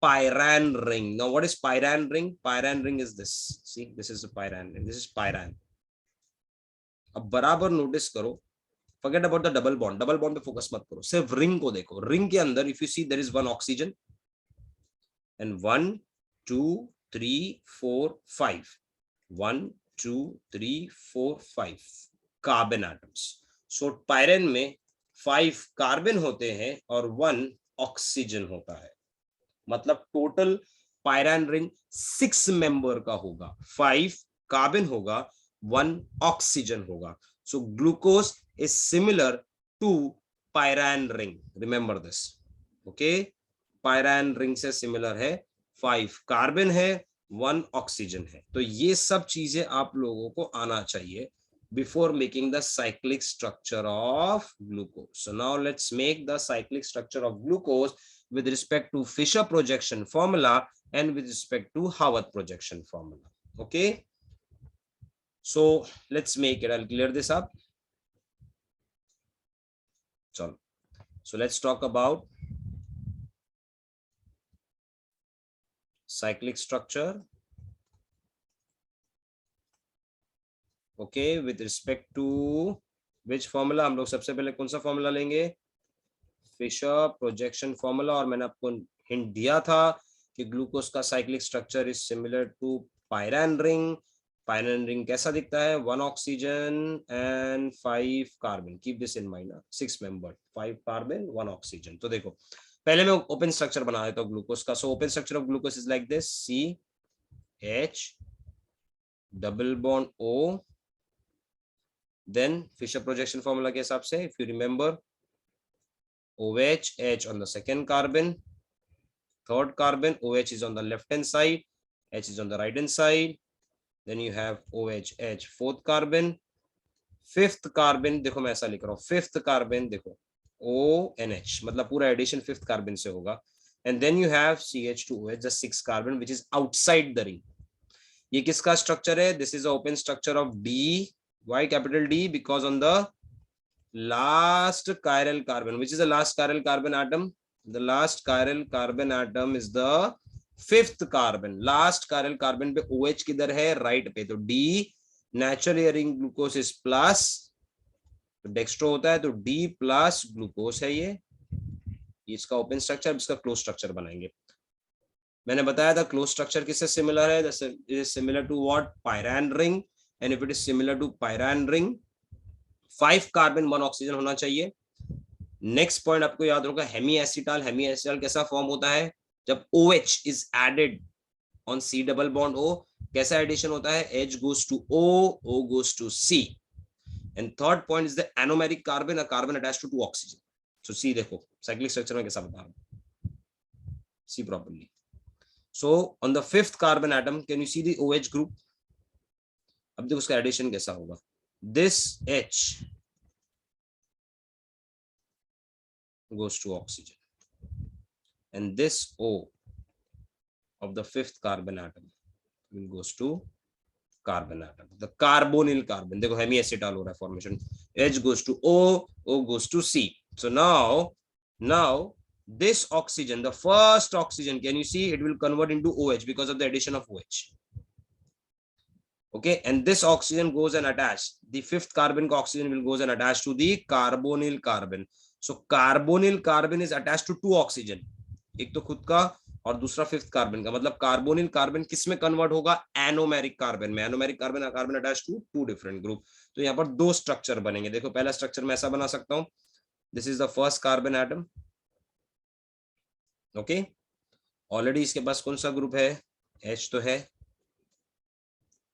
pyran ring. Now, what is pyran ring? Pyran ring is this. See, this is a pyran ring. This is pyran. अब बराबर notice करो, forget about the double bond. Double bond पे focus मत करो, सिर्फ ring को देखो. Ring के अंदर if you see there is one oxygen and 1 2 3 4 5 1 2 3 4 5 carbon atoms. सो पायरेन में 5 कार्बन होते हैं और 1 ऑक्सीजन होता है. मतलब टोटल पायरान रिंग 6 मेंबर का होगा. 5 कार्बन होगा, 1 ऑक्सीजन होगा. So glucose is similar to pyran ring. Remember this. Okay, pyran ring से सिमिलर है. 5 कार्बन है, 1 ऑक्सीजन है. तो ये सब चीजें आप लोगों को आना चाहिए before making the cyclic structure of glucose. So now let's make the cyclic structure of glucose with respect to Fisher projection formula and with respect to Haworth projection formula. Okay, so let's make it. I'll clear this up. So let's talk about cyclic structure. Okay, with respect to which formula? हम लोग सबसे पहले कौन सा formula लेंगे? Fischer projection formula. और मैंने आपको हिंट दिया था कि ग्लूकोज का cyclic structure is similar to pyran ring. Pyran ring कैसा दिखता है? 1 oxygen and 5 carbon. Keep this in mind. 6 member, 5 carbon 1 oxygen. तो देखो, पहले मैं ओपन स्ट्रक्चर बना देता हूँ ग्लूकोज का. So open structure of glucose is like this. CH double bond O. Then Fisher projection formula के हिसाब से, if you remember, OH, H on the second carbon, third carbon, OH is on the left hand side, H is on the right hand side. Then you have OH, H, fourth carbon, fifth carbon. देखो मैं ऐसा लिख रहा हूँ, fifth carbon देखो ONH, मतलब पूरा addition fifth carbon से होगा. And then you have CH2OH, the sixth carbon, which is outside the ring. ये किसका स्ट्रक्चर है? This is the open structure of D. Why capital D? Because on the last chiral carbon, which is the last chiral carbon atom? The last chiral carbon atom is the fifth carbon. Last chiral carbon पे OH किधर है? Right पे. तो D natural ring glucose is plus, तो dextro होता है तो D plus glucose है. ये इसका ओपन स्ट्रक्चर, इसका क्लोज स्ट्रक्चर बनाएंगे. मैंने बताया था क्लोज स्ट्रक्चर किससे सिमिलर है? It is similar to what? Pyran ring. And if it is similar to pyran ring, 5 carbon 1 oxygen होना चाहिए. नेक्स्ट पॉइंट आपको याद होगा, हेमी एसिटाल. हेमी एसिटाल कैसा फॉर्म होता है? जब OH is added on C double bond O. कैसा एडिशन होता है? H goes to O, O goes to C. And third point is the anomeric carbon, a carbon attached to 2 oxygen. So C देखो cyclic structure में कैसा बता रहा हूं. See properly. So on the 5th carbon atom, can you see the OH group? अब देखो उसका addition कैसा होगा. This H goes to oxygen and this O of the 5th carbon atom will goes to carbon atom, the carbonyl carbon. देखो Hemy acetal हो रहा है formation. H goes to O, O goes to C. So now Now this oxygen, the first oxygen, can you see it will convert into OH because of the addition of OH. Okay, and this oxygen goes and attach. The fifth carbon का oxygen will goes and attach to the carbonyl carbon. So carbonyl carbon is attached to two oxygen. एक तो खुद का और दूसरा fifth carbon का. मतलब carbonyl carbon किस में कन्वर्ट होगा? एनोमेरिक कार्बन में. Anomeric carbon carbon attach to to different group. तो यहाँ पर दो स्ट्रक्चर बनेंगे. देखो पहला स्ट्रक्चर मैं ऐसा बना सकता हूँ. This is the first carbon atom. Okay, already इसके पास कौन सा ग्रुप है? H तो है.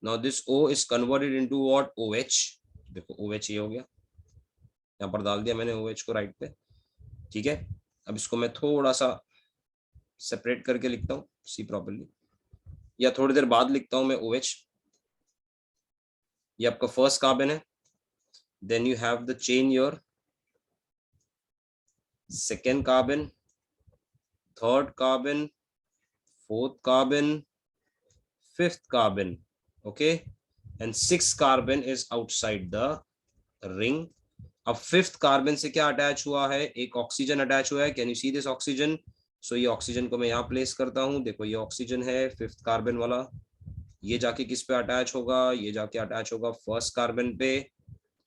Now this O is converted into what? OH. देखो OH ये हो गया, यहाँ पर डाल दिया मैंने OH को राइट पे. ठीक है, अब इसको मैं थोड़ा सा सेपरेट करके लिखता हूँ, सी प्रॉपर्ली, या थोड़ी देर बाद लिखता हूं मैं OH. ये आपका फर्स्ट कार्बन है. Then you have the chain your second carbon, third carbon, fourth carbon, fifth carbon. Okay, and six carbon is outside the ring. अब फिफ्थ कार्बन से क्या अटैच हुआ है? एक ऑक्सीजन अटैच हुआ है. Can you see this oxygen? So ये oxygen को मैं यहाँ प्लेस करता हूँ. देखो ये ऑक्सीजन है फिफ्थ कार्बन वाला. ये जाके किस पे अटैच होगा? ये जाके अटैच होगा फर्स्ट कार्बन पे.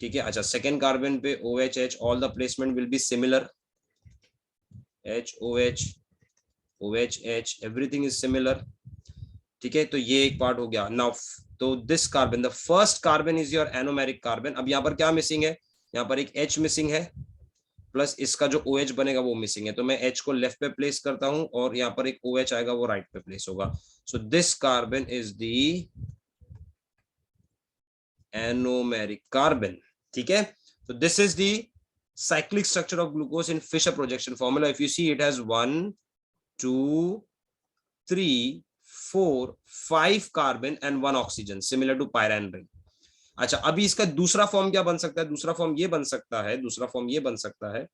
ठीक है, अच्छा सेकेंड कार्बन पे OH H. All the placement will be similar. H OH OH H, everything is similar. ठीक है, तो ये एक पार्ट हो गया. नाउ तो this carbon, the first carbon is your anomeric carbon. अब यहाँ पर क्या मिसिंग है? यहाँ पर एक H मिसिंग है, प्लस इसका जो OH बनेगा वो मिसिंग है. तो मैं H को लेफ्ट पे प्लेस करता हूं और यहाँ पर एक OH आएगा, वो राइट पे प्लेस होगा. So this carbon is the anomeric carbon. ठीक है, so this is the cyclic structure of glucose in Fischer projection formula. If you see, it has 1 2 3 4 5 carbon and 1 oxygen, similar to pyran ring. अच्छा, अभी इसका दूसरा form क्या बन सकता है? दूसरा फॉर्म ये बन सकता है, दूसरा फॉर्म ये बन सकता है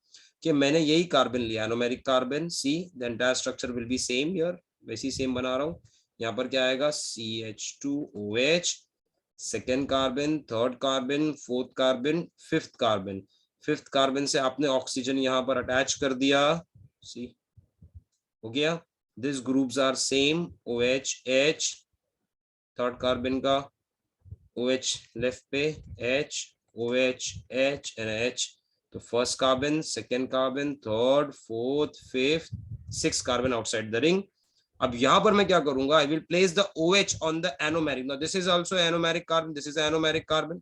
कि मैंने यही कार्बन लिया, anomeric carbon. See the entire structure will be same here. वैसे ही सेम बना रहा हूं. यहाँ पर क्या आएगा? CH2OH, second carbon, third carbon, fourth carbon, fifth carbon. Fifth carbon से आपने ऑक्सीजन यहाँ पर अटैच कर दिया. सी हो गया. This groups are same. OH H, third carbon का OH लेफ्ट पे, H OH H and H. तो first carbon, second carbon, third, fourth, fifth, six carbon outside the ring. अब यहां पर मैं क्या करूंगा? I will place the OH on the anomeric. Now this is also anomeric carbon, this is anomeric carbon.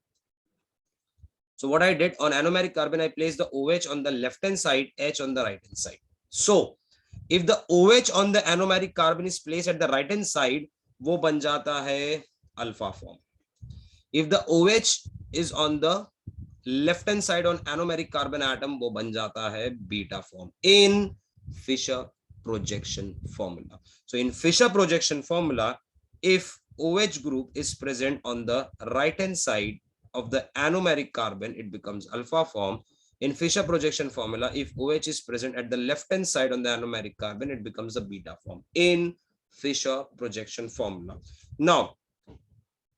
So what I did on anomeric carbon, I placed the OH on the left hand side, H on the right hand side. So if the OH on the anomeric carbon is placed at the right hand side, वो बन जाता है alpha form. If the OH is on the left hand side on anomeric carbon atom, वो बन जाता है beta form in Fischer projection formula. So in Fischer projection formula, if OH group is present on the right hand side of the anomeric carbon, it becomes alpha form. In Fischer projection formula, if OH is present at the left hand side on the anomeric carbon, it becomes the beta form in Fischer projection formula. Now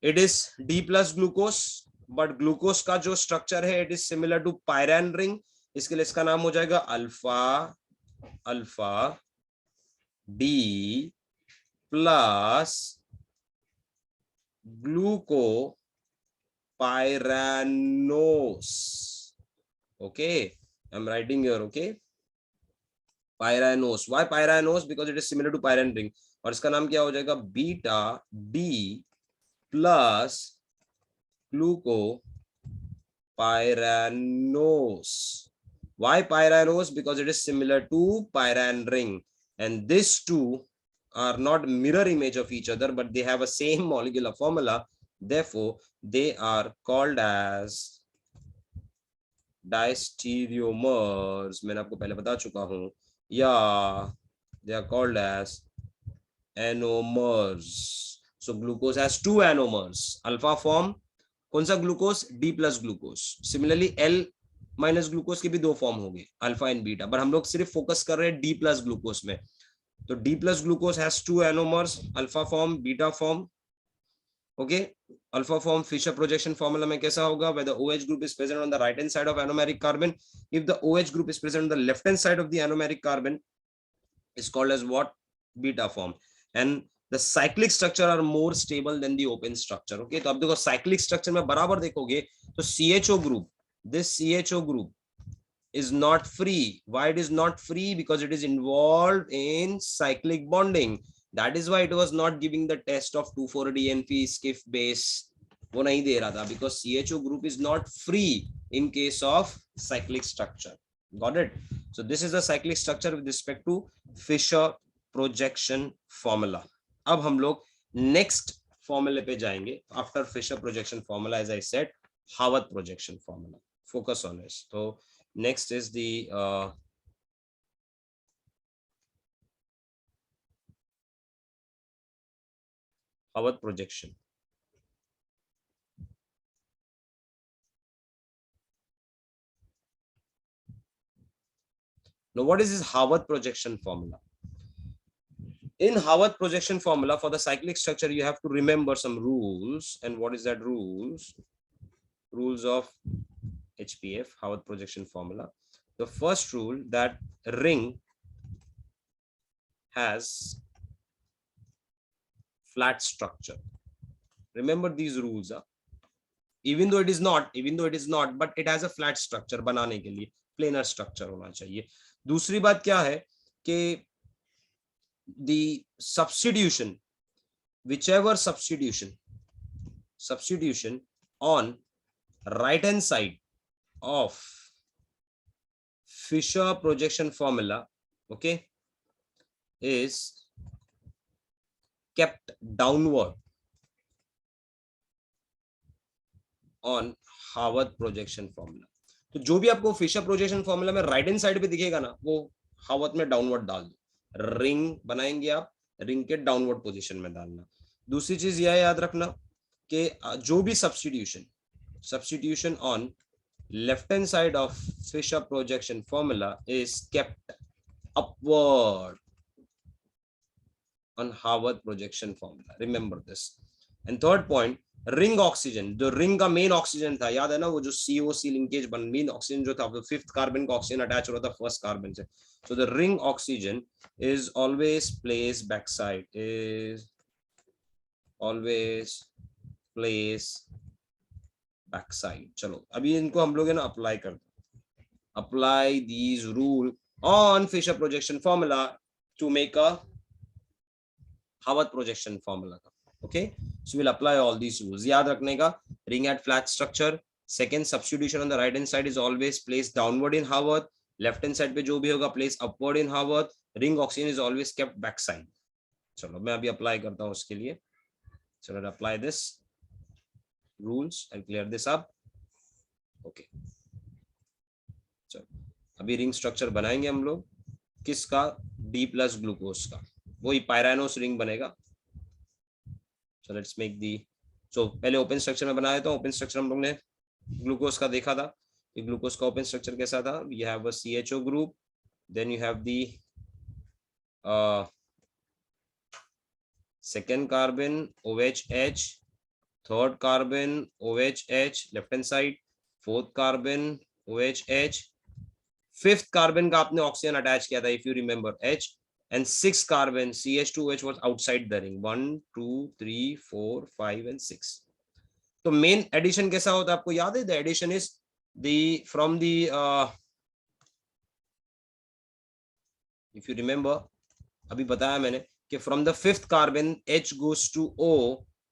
it is D plus glucose, but glucose का जो structure है, it is similar to pyran ring. इसके लिए इसका नाम हो जाएगा alpha alpha D plus glucopyranose. Okay, I'm writing here. Okay, pyranose. Why pyranose? Because it is similar to pyran ring. और इसका नाम क्या हो जाएगा? Beta D plus glucopyranose. Why pyranose? Because it is similar to pyran ring, and these two are not mirror image of each other, but they have a same molecular formula. Therefore, they are called as diastereomers. मैंने आपको पहले बता चुका हूँ. Yeah, they are called as anomers. So glucose has two anomers. Alpha form कौन सा? Glucose D plus glucose. Similarly L minus glucose के भी दो फॉर्म हो गए, अल्फा एंड बीटा, पर हम लोग सिर्फ फोकस कर रहे हैं D plus glucose में. तो D plus glucose has two anomers, alpha form, beta form. Okay, alpha form Fischer projection formula में कैसा होगा? where the OH group is present on the right hand side of anomeric carbon, if the OH group is present on the left hand side of the anomeric carbon, is called as what? Beta form. And the cyclic structure are more stable than the open structure. Okay, तो अब देखो cyclic structure में बराबर देखोगे तो CHO group, this CHO group is not free. Why it is not free? Because it is involved in cyclic bonding. That is why it was not giving the test of 2,4-DNP skiff base. वो नहीं दे रहा था because CHO group is not free in case of cyclic structure. Got it? So this is the cyclic structure with respect to Fisher projection formula. अब हम लोग next formula पे जाएंगे. After Fisher projection formula, as I said, Haworth projection formula. Focus on this. So next is the Haworth projection. Now, what is this Haworth projection formula? In Haworth projection formula for the cyclic structure, you have to remember some rules. And what is that rules? Rules of HPF, Haworth projection formula. The first rule, that ring has flat structure. Remember these rules. Even though it is not, but it has a flat structure. बनाने के लिए planar structure होना चाहिए. दूसरी बात क्या है कि the substitution, whichever substitution on right hand side of Fisher projection formula, okay, is kept downward on Haworth projection formula. तो जो भी आपको फिशर प्रोजेक्शन फॉर्मूला में राइट हैंड साइड पे दिखेगा ना, वो हावर्थ में डाउनवर्ड डाल दो. रिंग बनाएंगे आप, रिंग के डाउनवर्ड पोजीशन में डालना. दूसरी चीज यह याद रखना कि जो भी substitution on left hand side of Fischer projection formula is kept upward on Haworth projection formula. Remember this. And third point, ring oxygen, जो रिंग का मेन ऑक्सीजन था, याद है ना, वो जो COC लिंकेज बन, मेन ऑक्सीजन जो था, फिफ्थ कार्बन का ऑक्सीजन अटैच हो रहा था फर्स्ट कार्बन से. So the ring oxygen is always place back side, is always place back side. चलो अभी इनको हम लोग है ना अप्लाई करते हैं. Apply these rule on Fischer projection formula to make a Haworth projection formula. Okay, so we'll apply all these rules. याद रखने का, ring at flat structure, second substitution on the right hand side is always placed downward in Haworth, left hand side पे जो भी होगा place upward in Haworth, ring oxygen is always kept back side. चलो मैं अभी apply करता हूँ उसके लिए. So let's apply this rules and clear this up. Okay, चलो अभी रिंग स्ट्रक्चर बनाएंगे हम लोग. किसका? D plus ग्लूकोज का. वही पायरानोस रिंग बनेगा. So let's make the. सो पहले ओपन स्ट्रक्चर में बनाया था. ओपन स्ट्रक्चर हम लोग ने ग्लूकोज का देखा था. ग्लूकोज का ओपन स्ट्रक्चर कैसा था? You have a CHO group, then you have the second carbon OHH, third carbon OHH left hand side, fourth carbon OHH, fifth carbon का आपने ऑक्सीजन अटैच किया था if you remember H, and sixth carbon CH2OH was outside the ring. 1 2 3 4 5 and 6. तो main addition कैसा होता है आपको याद है? The addition is the from the if you remember, अभी बताया मैंने कि from the fifth carbon H goes to O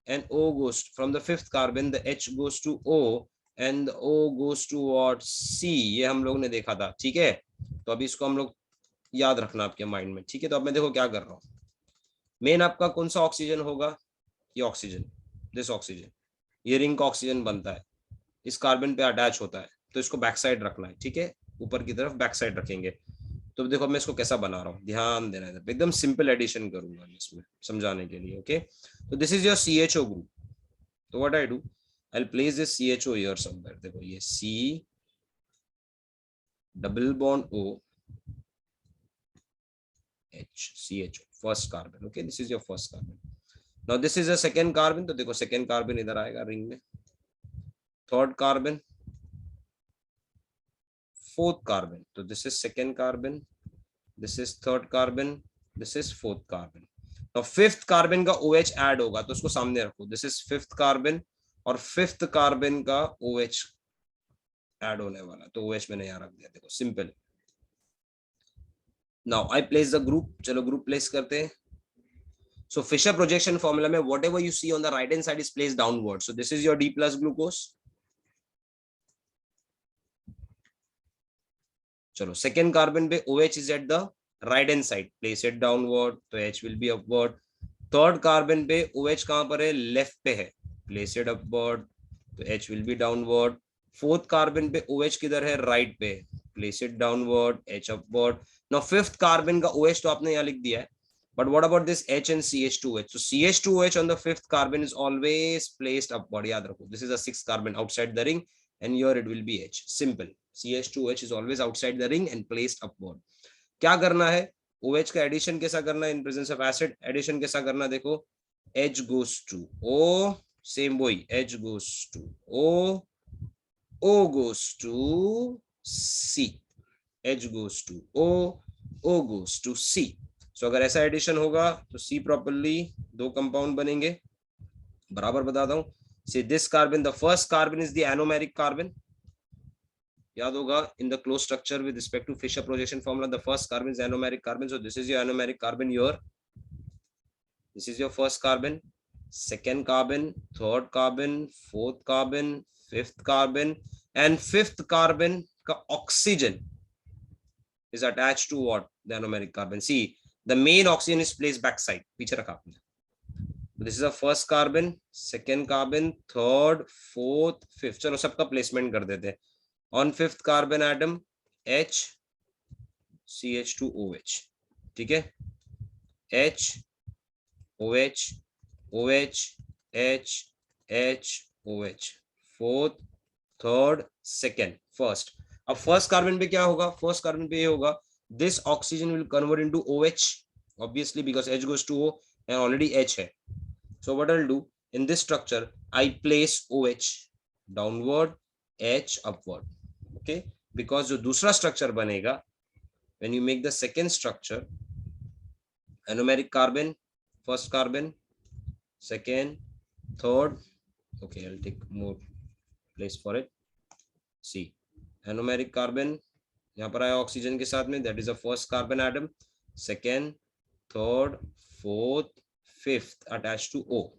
and O goes from the fifth carbon, the H goes to O and the O goes to what? C. ये हम लोग ने देखा था. ठीक है, तो अभी इसको हम लोग याद रखना आपके माइंड में. ठीक है, तो अब मैं देखो क्या कर रहा हूँ. मेन आपका कौन सा ऑक्सीजन होगा? ये ऑक्सीजन, दिस ऑक्सीजन. ये रिंग का ऑक्सीजन बनता है, इस कार्बन पे अटैच होता है, तो इसको बैक साइड रखना है. ठीक है, ऊपर की तरफ बैक साइड रखेंगे. तो देखो मैं इसको कैसा बना रहा हूँ, ध्यान देना है. एकदम सिंपल एडिशन करूंगा इसमें समझाने के लिए. ओके, तो this is your CHO group. तो what I do, I will place this CHO here somewhere. देखो ये C double bond O H, CHO, first carbon. Okay, this is your first carbon. Now this is a second carbon, तो देखो second carbon इधर आएगा ring में, third carbon, fourth carbon, तो this is second carbon, this is third carbon, this is fourth carbon. Now fifth carbon का OH add होगा, तो उसको सामने रखो, this is fifth carbon और fifth carbon का OH add होने वाला, तो OH मैंने यहाँ रख दिया, देखो simple. Now I place the group, चलो group place करते हैं. So Fisher projection formula में whatever you see on the right hand side is placed downward. So this is your D plus glucose. चलो second carbon पे OH is at the right hand side. Place it downward, तो H will be upward. Third carbon पे OH कहाँ पर है? Left पे है. Place it upward, तो H will be downward. Fourth carbon पे OH किधर है? Right पे. Place it downward, H upward. Now fifth carbon का OH तो आपने यहाँ लिख दिया है. But what about this H and CH2OH? So CH2OH on the fifth carbon is always placed upward. याद रखो. This is a sixth carbon outside the ring, and here it will be H. Simple. CH2OH is always outside the ring and placed upward. क्या करना है? OH का addition कैसा करना है? In presence of acid, addition कैसा करना? देखो, H goes to O, same वही. H goes to O, O goes to C. H goes to O, O goes to C. So अगर ऐसा एडिशन होगा तो C प्रॉपर्ली दो कंपाउंड बनेंगे. बराबर बताता हूं. See this carbon, the first carbon is the anomeric carbon. याद होगा, in the closed structure with respect to Fisher projection formula, the first carbon is anomeric carbon. So this is your anomeric carbon here. This is your first carbon, second carbon, third carbon, fourth carbon, fifth carbon, and fifth carbon का oxygen is attached to what? The anomeric carbon. See, the main oxygen is placed backside. पीछे रखा आपने. This is the first carbon, second carbon, third, fourth, fifth. चलो सबका placement कर देते हैं. On fifth carbon atom, H, CH2OH. ठीक है? H, OH, OH, H, H, OH. Fourth, third, second, first. अब first carbon पे क्या होगा? First carbon पे ये होगा. This oxygen will convert into OH, obviously, because H goes to O and already H है. So what I'll do in this structure, I place OH downward, H upward. Okay, because जो दूसरा structure बनेगा, when you make the second structure, anomeric carbon, first carbon, second, third. Okay, I'll take more place for it. See, anomeric carbon यहाँ पर आया oxygen के साथ में, that is the first carbon atom, second, third, fourth, fifth attached to O.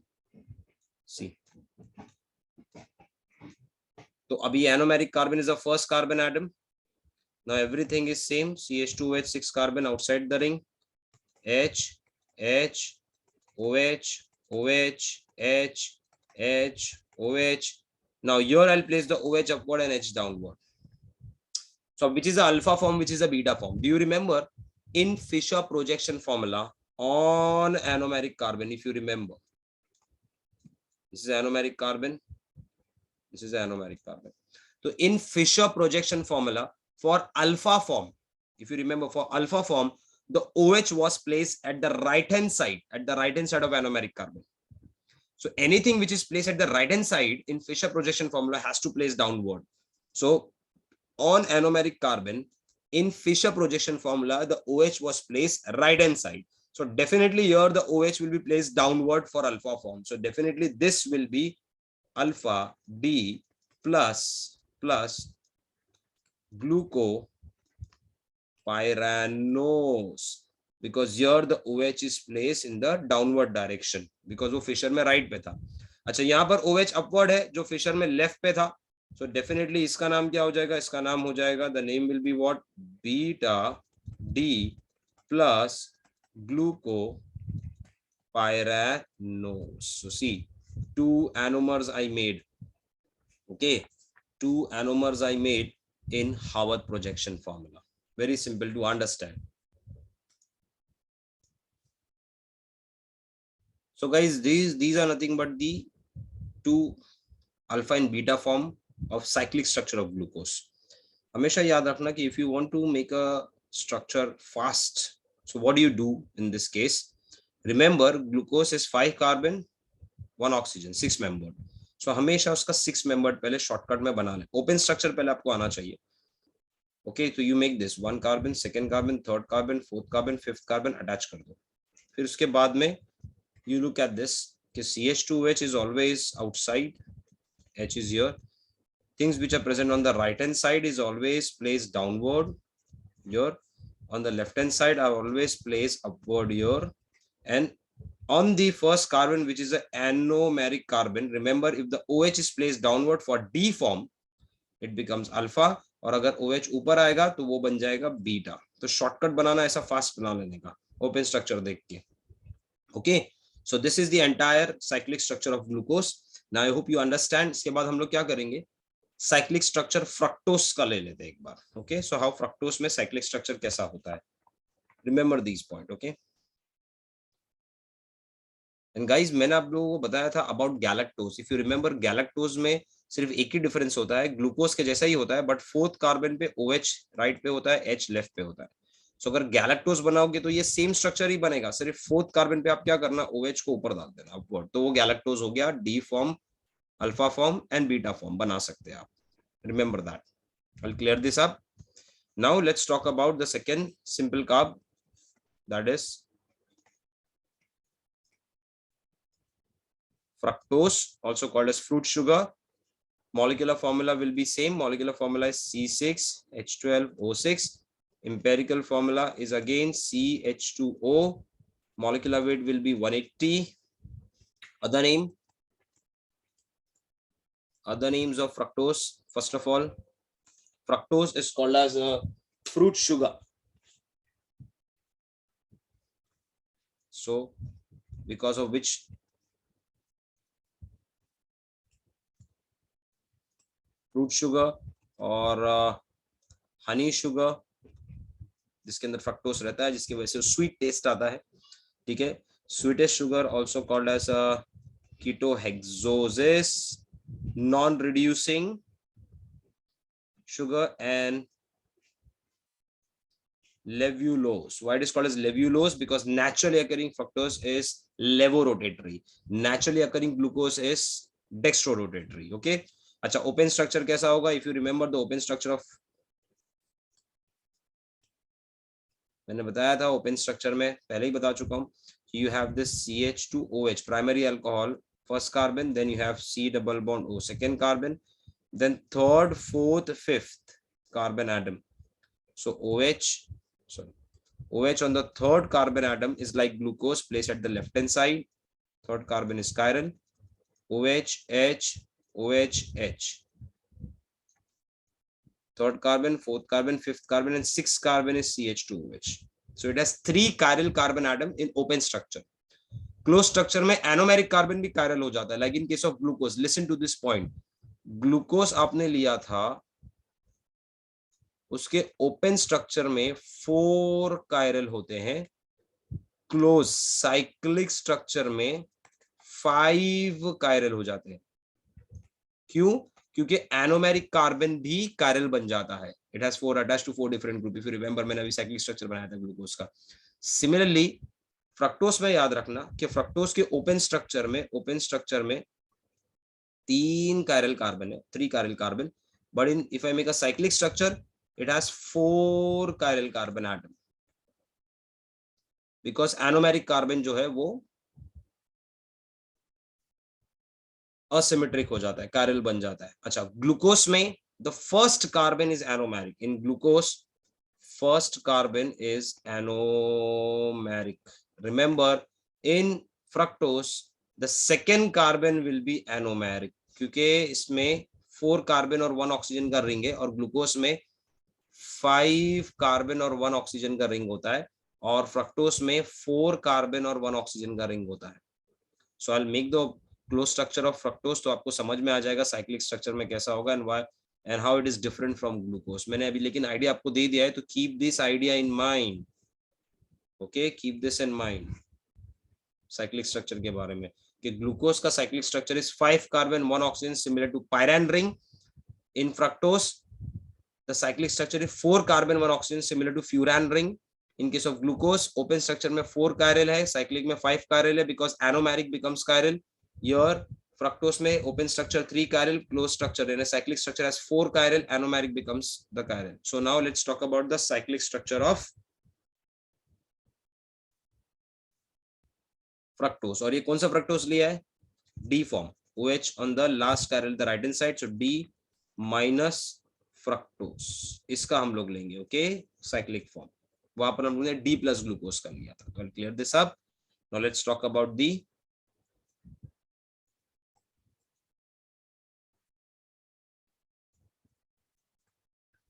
See, तो अभी anomeric carbon is the first carbon atom. Now everything is same. CH2OH, 6 carbon outside the ring. H, H, OH, OH, H, H, OH. Now here I'll place the OH upward and H downward. So which is the alpha form, which is the beta form? Do you remember in Fisher projection formula on anomeric carbon, if you remember, this is anomeric carbon, this is anomeric carbon. So in Fisher projection formula for alpha form, if you remember, for alpha form, the OH was placed at the right hand side, of anomeric carbon. So anything which is placed at the right hand side in Fisher projection formula has to place downward. So on anomeric carbon in Fisher projection formula, the OH was placed right hand side. So definitely here the OH will be placed downward for alpha form. So definitely this will be alpha D plus glucopyranose, because here the OH is placed in the downward direction because वो Fisher में right पे था. अच्छा, यहाँ पर OH upward है जो Fisher में left पे था. So definitely इसका नाम क्या हो जाएगा? इसका नाम हो जाएगा, the name will be what? Beta D plus glucopyranose. So see, two anomers I made. Okay, two anomers I made in Haworth projection formula. Very simple to understand. So guys, these are nothing but the two alpha and beta form of cyclic structure of glucose. हमेशा याद रखना कि if you want to make a structure fast, so what do you do in this case? Remember glucose is 5 carbon 1 oxygen 6 membered. So हमेशा उसका 6 membered पहले shortcut में बना ले. ओपन स्ट्रक्चर पहले आपको आना चाहिए. ओके, तो you make this 1 carbon, 2nd carbon, 3rd carbon, 4th carbon, 5th carbon attach कर दो. फिर उसके बाद में you look at this कि CH2OH is always outside, H is here. Things which are present on the right hand side is always placed downward here. On the left hand side are always placed upward here. And on the first carbon, which is an anomeric carbon, remember if the OH is placed downward for D form, it becomes alpha. और अगर OH ऊपर आएगा तो वो बन जाएगा beta. तो shortcut बनाना ऐसा फास्ट बना लेने का ओपन स्ट्रक्चर देख के. Okay, so this is the entire cyclic structure of glucose. Now I hope you understand. इसके बाद हम लोग क्या करेंगे, cyclic structure fructose का ले लेते हैं एक बार. Okay, so how fructose में cyclic structure कैसा होता है, remember these point. Okay, and guys मैंने आप लोगों को बताया था about galactose. If you remember galactose में सिर्फ एक ही डिफरेंस होता है, ग्लूकोज के जैसा ही होता है, बट 4th कार्बन पे OH राइट पे होता है, H लेफ्ट पे होता है. So, अगर गैलेक्टोज बनाओगे तो ये सेम स्ट्रक्चर ही बनेगा, सिर्फ 4th कार्बन पे आप क्या करना, OH को ऊपर डाल देना अपवर्ड, तो वो गैलेक्टोज हो गया. D form, alpha form and beta form बना सकते हैं आप. Remember that. I will clear this up. Now let's talk about the second simple carb, that is fructose, also called as fruit sugar. Molecular formula will be same. Molecular formula is C6H12O6. Empirical formula is again CH2O. Molecular weight will be 180. Other names of fructose. First of all, fructose is called as a fruit sugar. So, because of which fruit sugar और Honey sugar जिसके अंदर fructose रहता है, जिसकी वजह से sweet taste आता है. ठीक है, sweetest sugar also called as ketohexoses, non reducing sugar, and levulose. Why it is called as levulose? Because naturally occurring fructose is levorotatory, naturally occurring glucose is dextrorotatory. Okay, अच्छा, open structure कैसा होगा? If you remember the open structure of, मैंने बताया था open structure में, पहले ही बता चुका हूं. You have this CH2OH primary alcohol, first carbon, then you have C double bond O second carbon, then 3rd, 4th, 5th carbon atom. So OH on the 3rd carbon atom is like glucose placed at the left hand side. 3rd carbon is chiral. OH, H, OH, H. 3rd carbon, 4th carbon, 5th carbon, and 6th carbon is CH2OH. So it has 3 chiral carbon atom in open structure. Closed structure में anomeric carbon भी chiral हो जाता है. Like in case of glucose, listen to this point. Glucose आपने लिया था, उसके open structure में 4 कायरल होते हैं, क्लोज साइक्लिक स्ट्रक्चर में 5 कायरल हो जाते हैं. क्यों? क्योंकि एनोमेरिक कार्बन भी कायरल बन जाता है. It has 4 attached to 4 different group. If you remember, मैंने अभी साइक्लिक स्ट्रक्चर बनाया था ग्लूकोज का. सिमिलरली फ्रक्टोज में याद रखना कि फ्रक्टोज के ओपन स्ट्रक्चर में 3 chiral carbon है, 3 chiral carbon, but in if I make a cyclic structure, it has 4 chiral carbon atom, because anomeric carbon जो है वो asymmetric हो जाता है, chiral बन जाता है. अच्छा, ग्लूकोज में the first carbon is anomeric. In glucose, first carbon is anomeric. Remember, in fructose the second carbon will be anomeric, क्योंकि इसमें 4 कार्बन और 1 ऑक्सीजन का रिंग है, और ग्लूकोज में 5 कार्बन और 1 ऑक्सीजन का रिंग होता है, और फ्रक्टोज में 4 कार्बन और 1 ऑक्सीजन का रिंग होता है. So I will make the close structure of fructose, तो आपको समझ में आ जाएगा साइक्लिक स्ट्रक्चर में कैसा होगा and why and how it is different from glucose. मैंने अभी लेकिन आइडिया आपको दे दिया है, तो keep this idea in mind. Okay, keep this in mind cyclic structure के बारे में, कि ग्लूकोज का cyclic structure is 5 carbon 1 oxygen similar to pyran ring. In fructose the cyclic structure is 4 carbon 1 oxygen similar to furan ring. In case of glucose, open structure में 4 chiral है, cyclic में 5 chiral है, because anomeric becomes chiral. Here fructose में open structure 3 chiral, closed structure and a cyclic structure has 4 chiral, anomeric becomes the chiral. So now let's talk about the cyclic structure of fructose. और ये कौन सा fructose लिया है? D form. OH on the last chiral the right hand side, so D minus fructose. इसका हम लोग लेंगे, okay? Cyclic form. वहां पर हम लोगों ने D plus glucose का लिया था. तो I'll clear this up. Now let's talk about the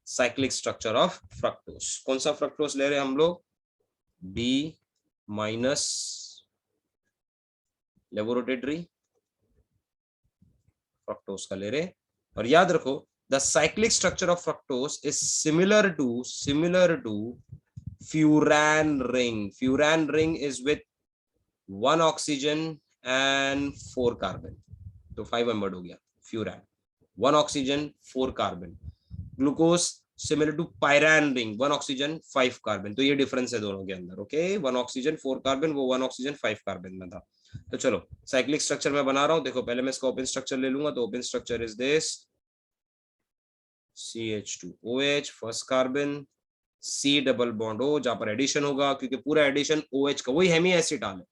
cyclic structure of fructose. कौन सा fructose ले रहे हैं हम लोग? D minus लेबोरेटरी fructose का ले रहे. और याद रखो, the cyclic structure of fructose is similar to furan ring. Furan ring is with 1 oxygen and 4 carbon. तो 5 मेंबर्ड हो गया furan. 1 oxygen 4 carbon. Glucose similar to pyran ring, 1 oxygen 5 carbon. तो ये डिफरेंस है दोनों के अंदर. ओके, 1 oxygen 4 carbon, वो 1 oxygen 5 carbon में था. तो चलो साइक्लिक स्ट्रक्चर में बना रहा हूं. देखो पहले मैं इसका ओपन स्ट्रक्चर ले लूंगा. तो open structure is this CH2OH first carbon, C double bond O, जहां पर एडिशन होगा क्योंकि पूरा एडिशन OH का, वही हेमी एसिटाल है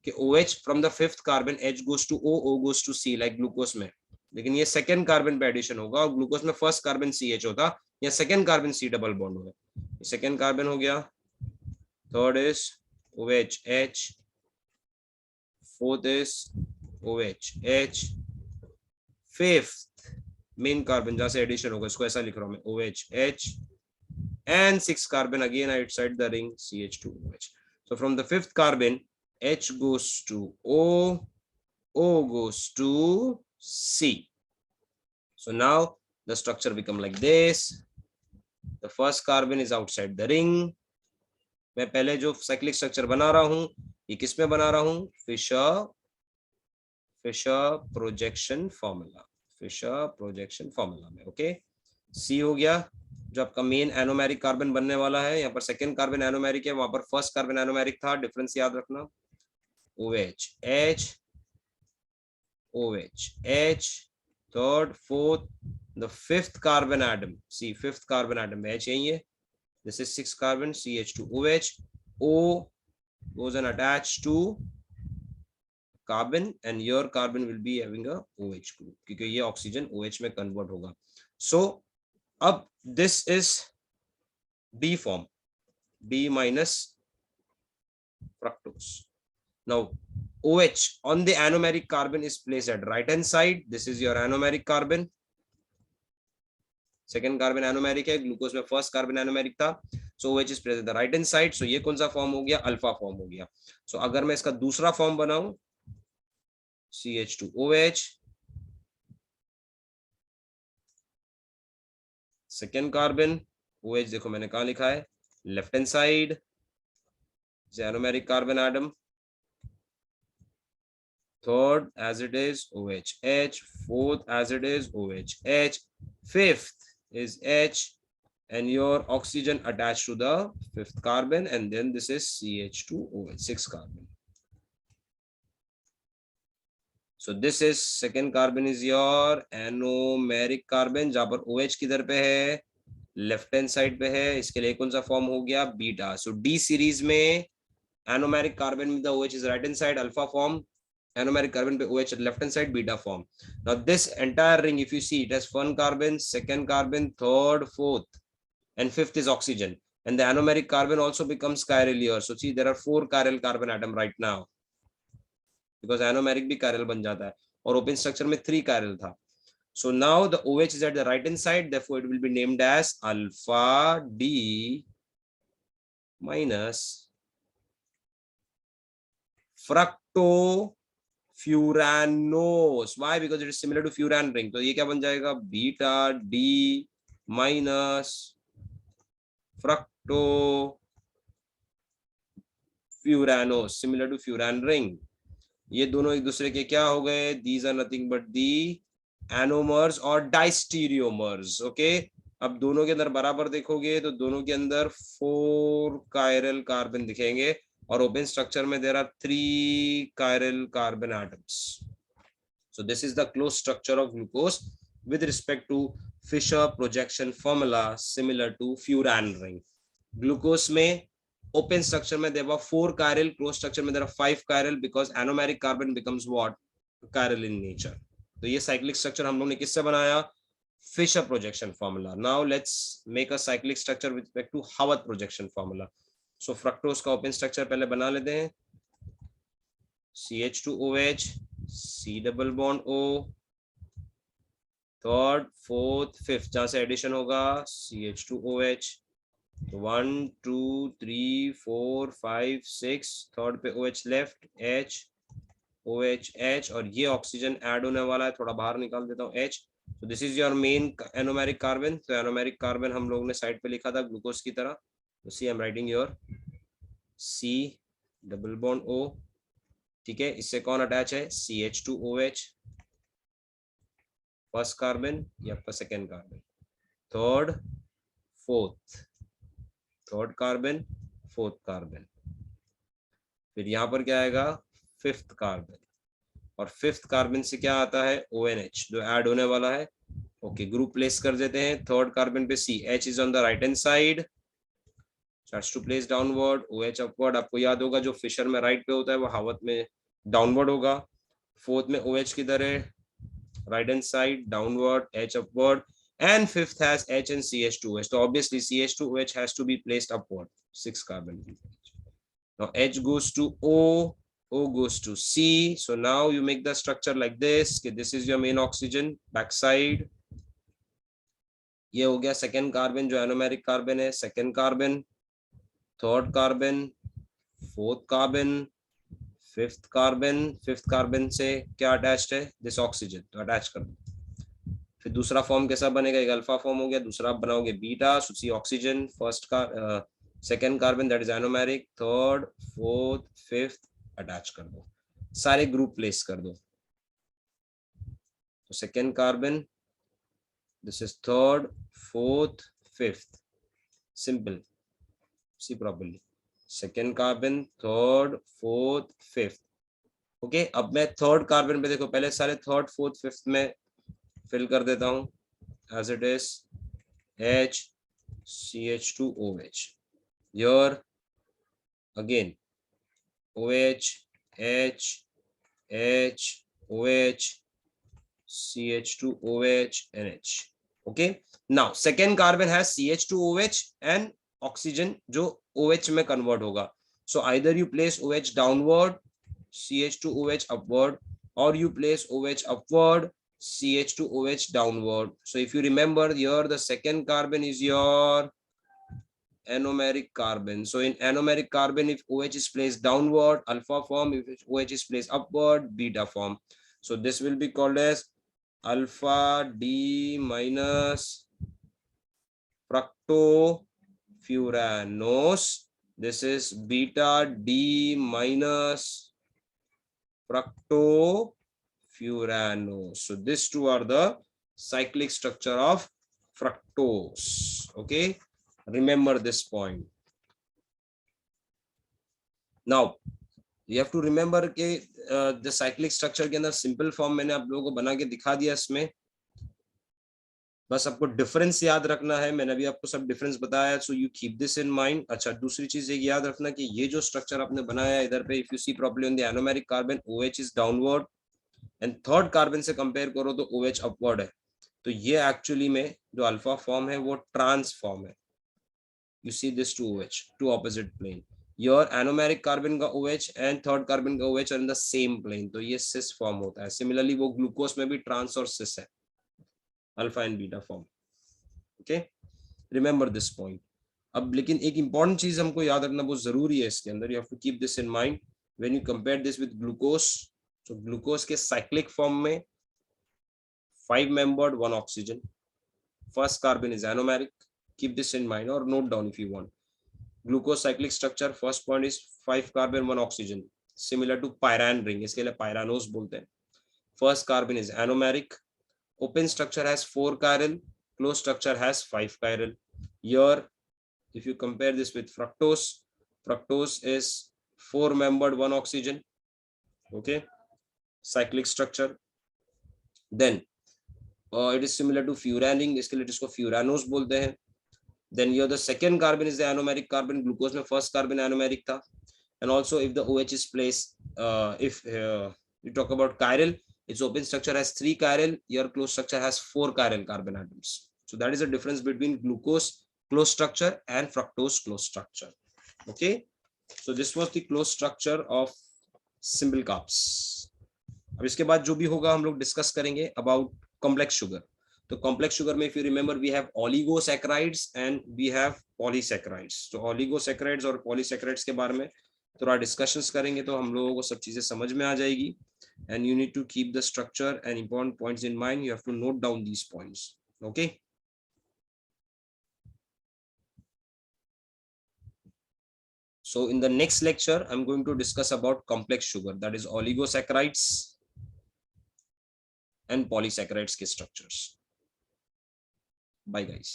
कि OH from the fifth carbon H goes to O, O goes to C like glucose में. लेकिन ये सेकंड कार्बन पे एडिशन होगा और ग्लूकोज में फर्स्ट कार्बन CH होता या second carbon C double bond होगा. सेकंड कार्बन हो गया. Third is OH, fourth is OH, fifth main carbon जहां से एडिशन होगा, इसको ऐसा लिख रहा हूं मैं OH, and sixth carbon again outside the ring CH2OH. So from the fifth carbon H goes to O, O goes to C. So now the structure become like this. The first carbon is outside the ring. मैं पहले जो cyclic structure बना रहा हूं, ये किस में बना रहा हूं? फिशर प्रोजेक्शन फॉर्मूला में. ओके, सी हो गया जो आपका मेन एनोमेरिक कार्बन बनने वाला है. यहाँ पर सेकेंड कार्बन एनोमेरिक है, वहां पर फर्स्ट कार्बन एनोमेरिक था. डिफरेंस याद रखना. OH, third, fourth, the fifth carbon atom. See fifth carbon atom में H यही है. This is 6 carbon CH2OH. O goes and attached to carbon and your carbon will be having a OH group क्योंकि ये oxygen OH में convert होगा. So अब this is D form, D minus fructose. Now OH on the anomeric carbon is placed at right hand side. This is your anomeric carbon. Second carbon anomeric है, glucose में first carbon anomeric था. So OH is present the right hand side. So ये कौन सा form हो गया? Alpha form हो गया. सो अगर मैं इसका दूसरा फॉर्म बनाऊं CH2OH, सेकेंड कार्बन OH, देखो मैंने कहा लिखा है left hand side, anomeric carbon atom. Third as it is OH, fourth as it is OH, fifth is H and your oxygen attached to the fifth carbon and then this is CH2OH, 6 carbon. So this is second carbon is your anomeric carbon जहां पर OH किधर पे है? Left hand side पे है. इसके लिए कौन सा फॉर्म हो गया? बीटा. सो D सीरीज में anomeric carbon with the OH is right hand side, alpha form. Anomeric carbon पे OH at left hand side, beta form. Now this entire ring, if you see, it has one carbon, second carbon, third, fourth, and fifth is oxygen. And the anomeric carbon also becomes chiral here. So see, there are 4 chiral carbon atom right now. Because anomeric भी chiral बन जाता है. और open structure में 3 chiral था. So now the OH is at the right hand side, therefore it will be named as alpha D minus fructose furanose. Why? Because it is similar to furan ring. तो ये क्या बन जाएगा? Beta D minus fructose furanose, similar to furan ring. ये दोनों एक दूसरे के क्या हो गए? These are nothing but the anomers or distereomers. Okay, अब दोनों के अंदर बराबर देखोगे तो दोनों के अंदर 4 chiral कार्बन दिखेंगे और ओपन स्ट्रक्चर में there are 3 chiral carbon atoms. So this is the closed structure of glucose with respect to Fisher projection formula similar to furan ring. Glucose में open structure में there were 4 chiral, closed structure में there are 5 chiral because anomeric carbon becomes what? Chiral in nature. तो ये cyclic structure हम लोग ने किससे बनाया? Fisher projection formula. Now let's make a cyclic structure with respect to Haworth projection formula. So fructose का open structure पहले बना लेते हैं. CH2OH, C double bond O, third fourth fifth जहां से एडिशन होगा CH2OH, 1 2 3 4 5 6, थर्ड पे OH left, H OH H, और ये ऑक्सीजन ऐड होने वाला है, थोड़ा बाहर निकाल देता हूँ H. तो this is your main anomeric carbon. तो एनोमेरिक कार्बन हम लोगों ने साइड पे लिखा था ग्लूकोज की तरह. तो see I am writing your C double bond O. ठीक है, इससे कौन अटैच है? CH2OH, फर्स्ट कार्बन, ये आपका second carbon, third fourth, third carbon, fourth carbon, फिर यहाँ पर क्या आएगा? फिफ्थ कार्बन, और फिफ्थ कार्बन से क्या आता है? ONH जो ऐड होने वाला है. ओके, ग्रुप प्लेस कर देते हैं. थर्ड कार्बन पे C, H is on the right hand side, starts to place downward, OH upward. आपको याद होगा जो फिशर में राइट पे होता है वो हावर्थ में डाउनवर्ड होगा. फोर्थ में OH किधर है? right hand side downward, H upward, and fifth has H and CH2OH. So obviously CH2OH has to be placed upward, 6 carbon. Now H goes to O, O goes to C. So now you make the structure like this. Okay, this is your main oxygen, backside. ये हो गया second carbon जो anomeric carbon है, second carbon, third carbon, fourth carbon, fifth carbon. Fifth carbon से क्या attached है? This oxygen, तो attach कर दो. फिर दूसरा फॉर्म कैसा बनेगा? एक अल्फा फॉर्म हो गया, दूसरा आप बनाओगे beta. So see oxygen, first का second carbon that is anomeric, third fourth fifth attach कर दो, सारे ग्रुप प्लेस कर दो. तो second carbon, this is third fourth fifth, simple, see properly. Second carbon, third fourth fifth. Okay, अब मैं third carbon पे देखो, पहले सारे थर्ड फोर्थ फिफ्थ में फिल कर देता हूं as it is. H CH2OH, here again OH H H OH CH2OH and H. Okay, now second carbon has CH2OH and oxygen जो OH में convert होगा. So either you place OH downward, CH2OH upward, or you place OH upward, CH2OH downward. So if you remember here, the second carbon is your anomeric carbon. So in anomeric carbon, if OH is placed downward, alpha form, if OH is placed upward, beta form. So this will be called as alpha D minus fructofuranose. This is beta D minus fructofuranose. So these two are the cyclic structure of fructose. Okay, remember this point. Now you have to remember कि the cyclic structure के अंदर simple form मैंने आप लोगों को बना के दिखा दिया. इसमें बस आपको डिफरेंस याद रखना है. मैंने अभी आपको सब डिफरेंस बताया, so you keep this in mind. अच्छा, दूसरी चीज एक याद रखना कि ये जो स्ट्रक्चर आपने बनाया इधर पे, if you see properly on the anomeric carbon, OH is downward and third carbon से कंपेयर करो तो OH अपवर्ड है. तो ये एक्चुअली में जो अल्फा फॉर्म है वो ट्रांस फॉर्म है. You see this two OH, to opposite plane. Your anomeric carbon का OH एंड थर्ड कार्बन का OH are in the same plane, तो ये सिस फॉर्म होता है. सिमिलरली वो ग्लूकोज में भी ट्रांस और सिस है, alpha and beta form. Okay, remember this point. अब लेकिन एक इंपॉर्टेंट चीज हमको याद रखना बहुत जरूरी है इसके अंदर. You have to keep this in mind when you compare this with glucose. तो ग्लूकोज के साइक्लिक फॉर्म में 5 membered 1 oxygen, first carbon is anomeric. Keep this in mind or note down if you want. Glucose cyclic structure, first point is 5 carbon 1 oxygen, similar to pyran ring, इसके लिए pyranose बोलते हैं. First carbon is anomeric. Open structure has 4 chiral, closed structure has 5 chiral. Here, if you compare this with fructose, fructose is 4 membered, 1 oxygen. Okay, cyclic structure. Then it is similar to furaning, इसके लिए इसको furanose बोलते हैं. Then here the second carbon is the anomeric carbon. Glucose में first carbon anomeric था. And also if the OH is placed, if you talk about chiral, its open structure has 3 chiral, your closed structure has 4 chiral carbon atoms. So that is the difference between glucose closed structure and fructose closed structure. Okay, so this was the closed structure of simple carbs. अब इसके बाद जो भी होगा हम लोग discuss करेंगे about complex sugar. तो कॉम्प्लेक्स शुगर में, if you remember, we have oligosaccharides and we have polysaccharides. तो ओलिगोसैकेराइड्स और पॉलीसैकेराइड्स के बारे में थोड़ा डिस्कशंस करेंगे तो हम लोगों को सब चीजें समझ में आ जाएगी. And you need to keep the structure and important points in mind. You have to note down these points. Okay, so in the next lecture I'm going to discuss about complex sugar, that is oligosaccharides and polysaccharides के structures. Bye guys.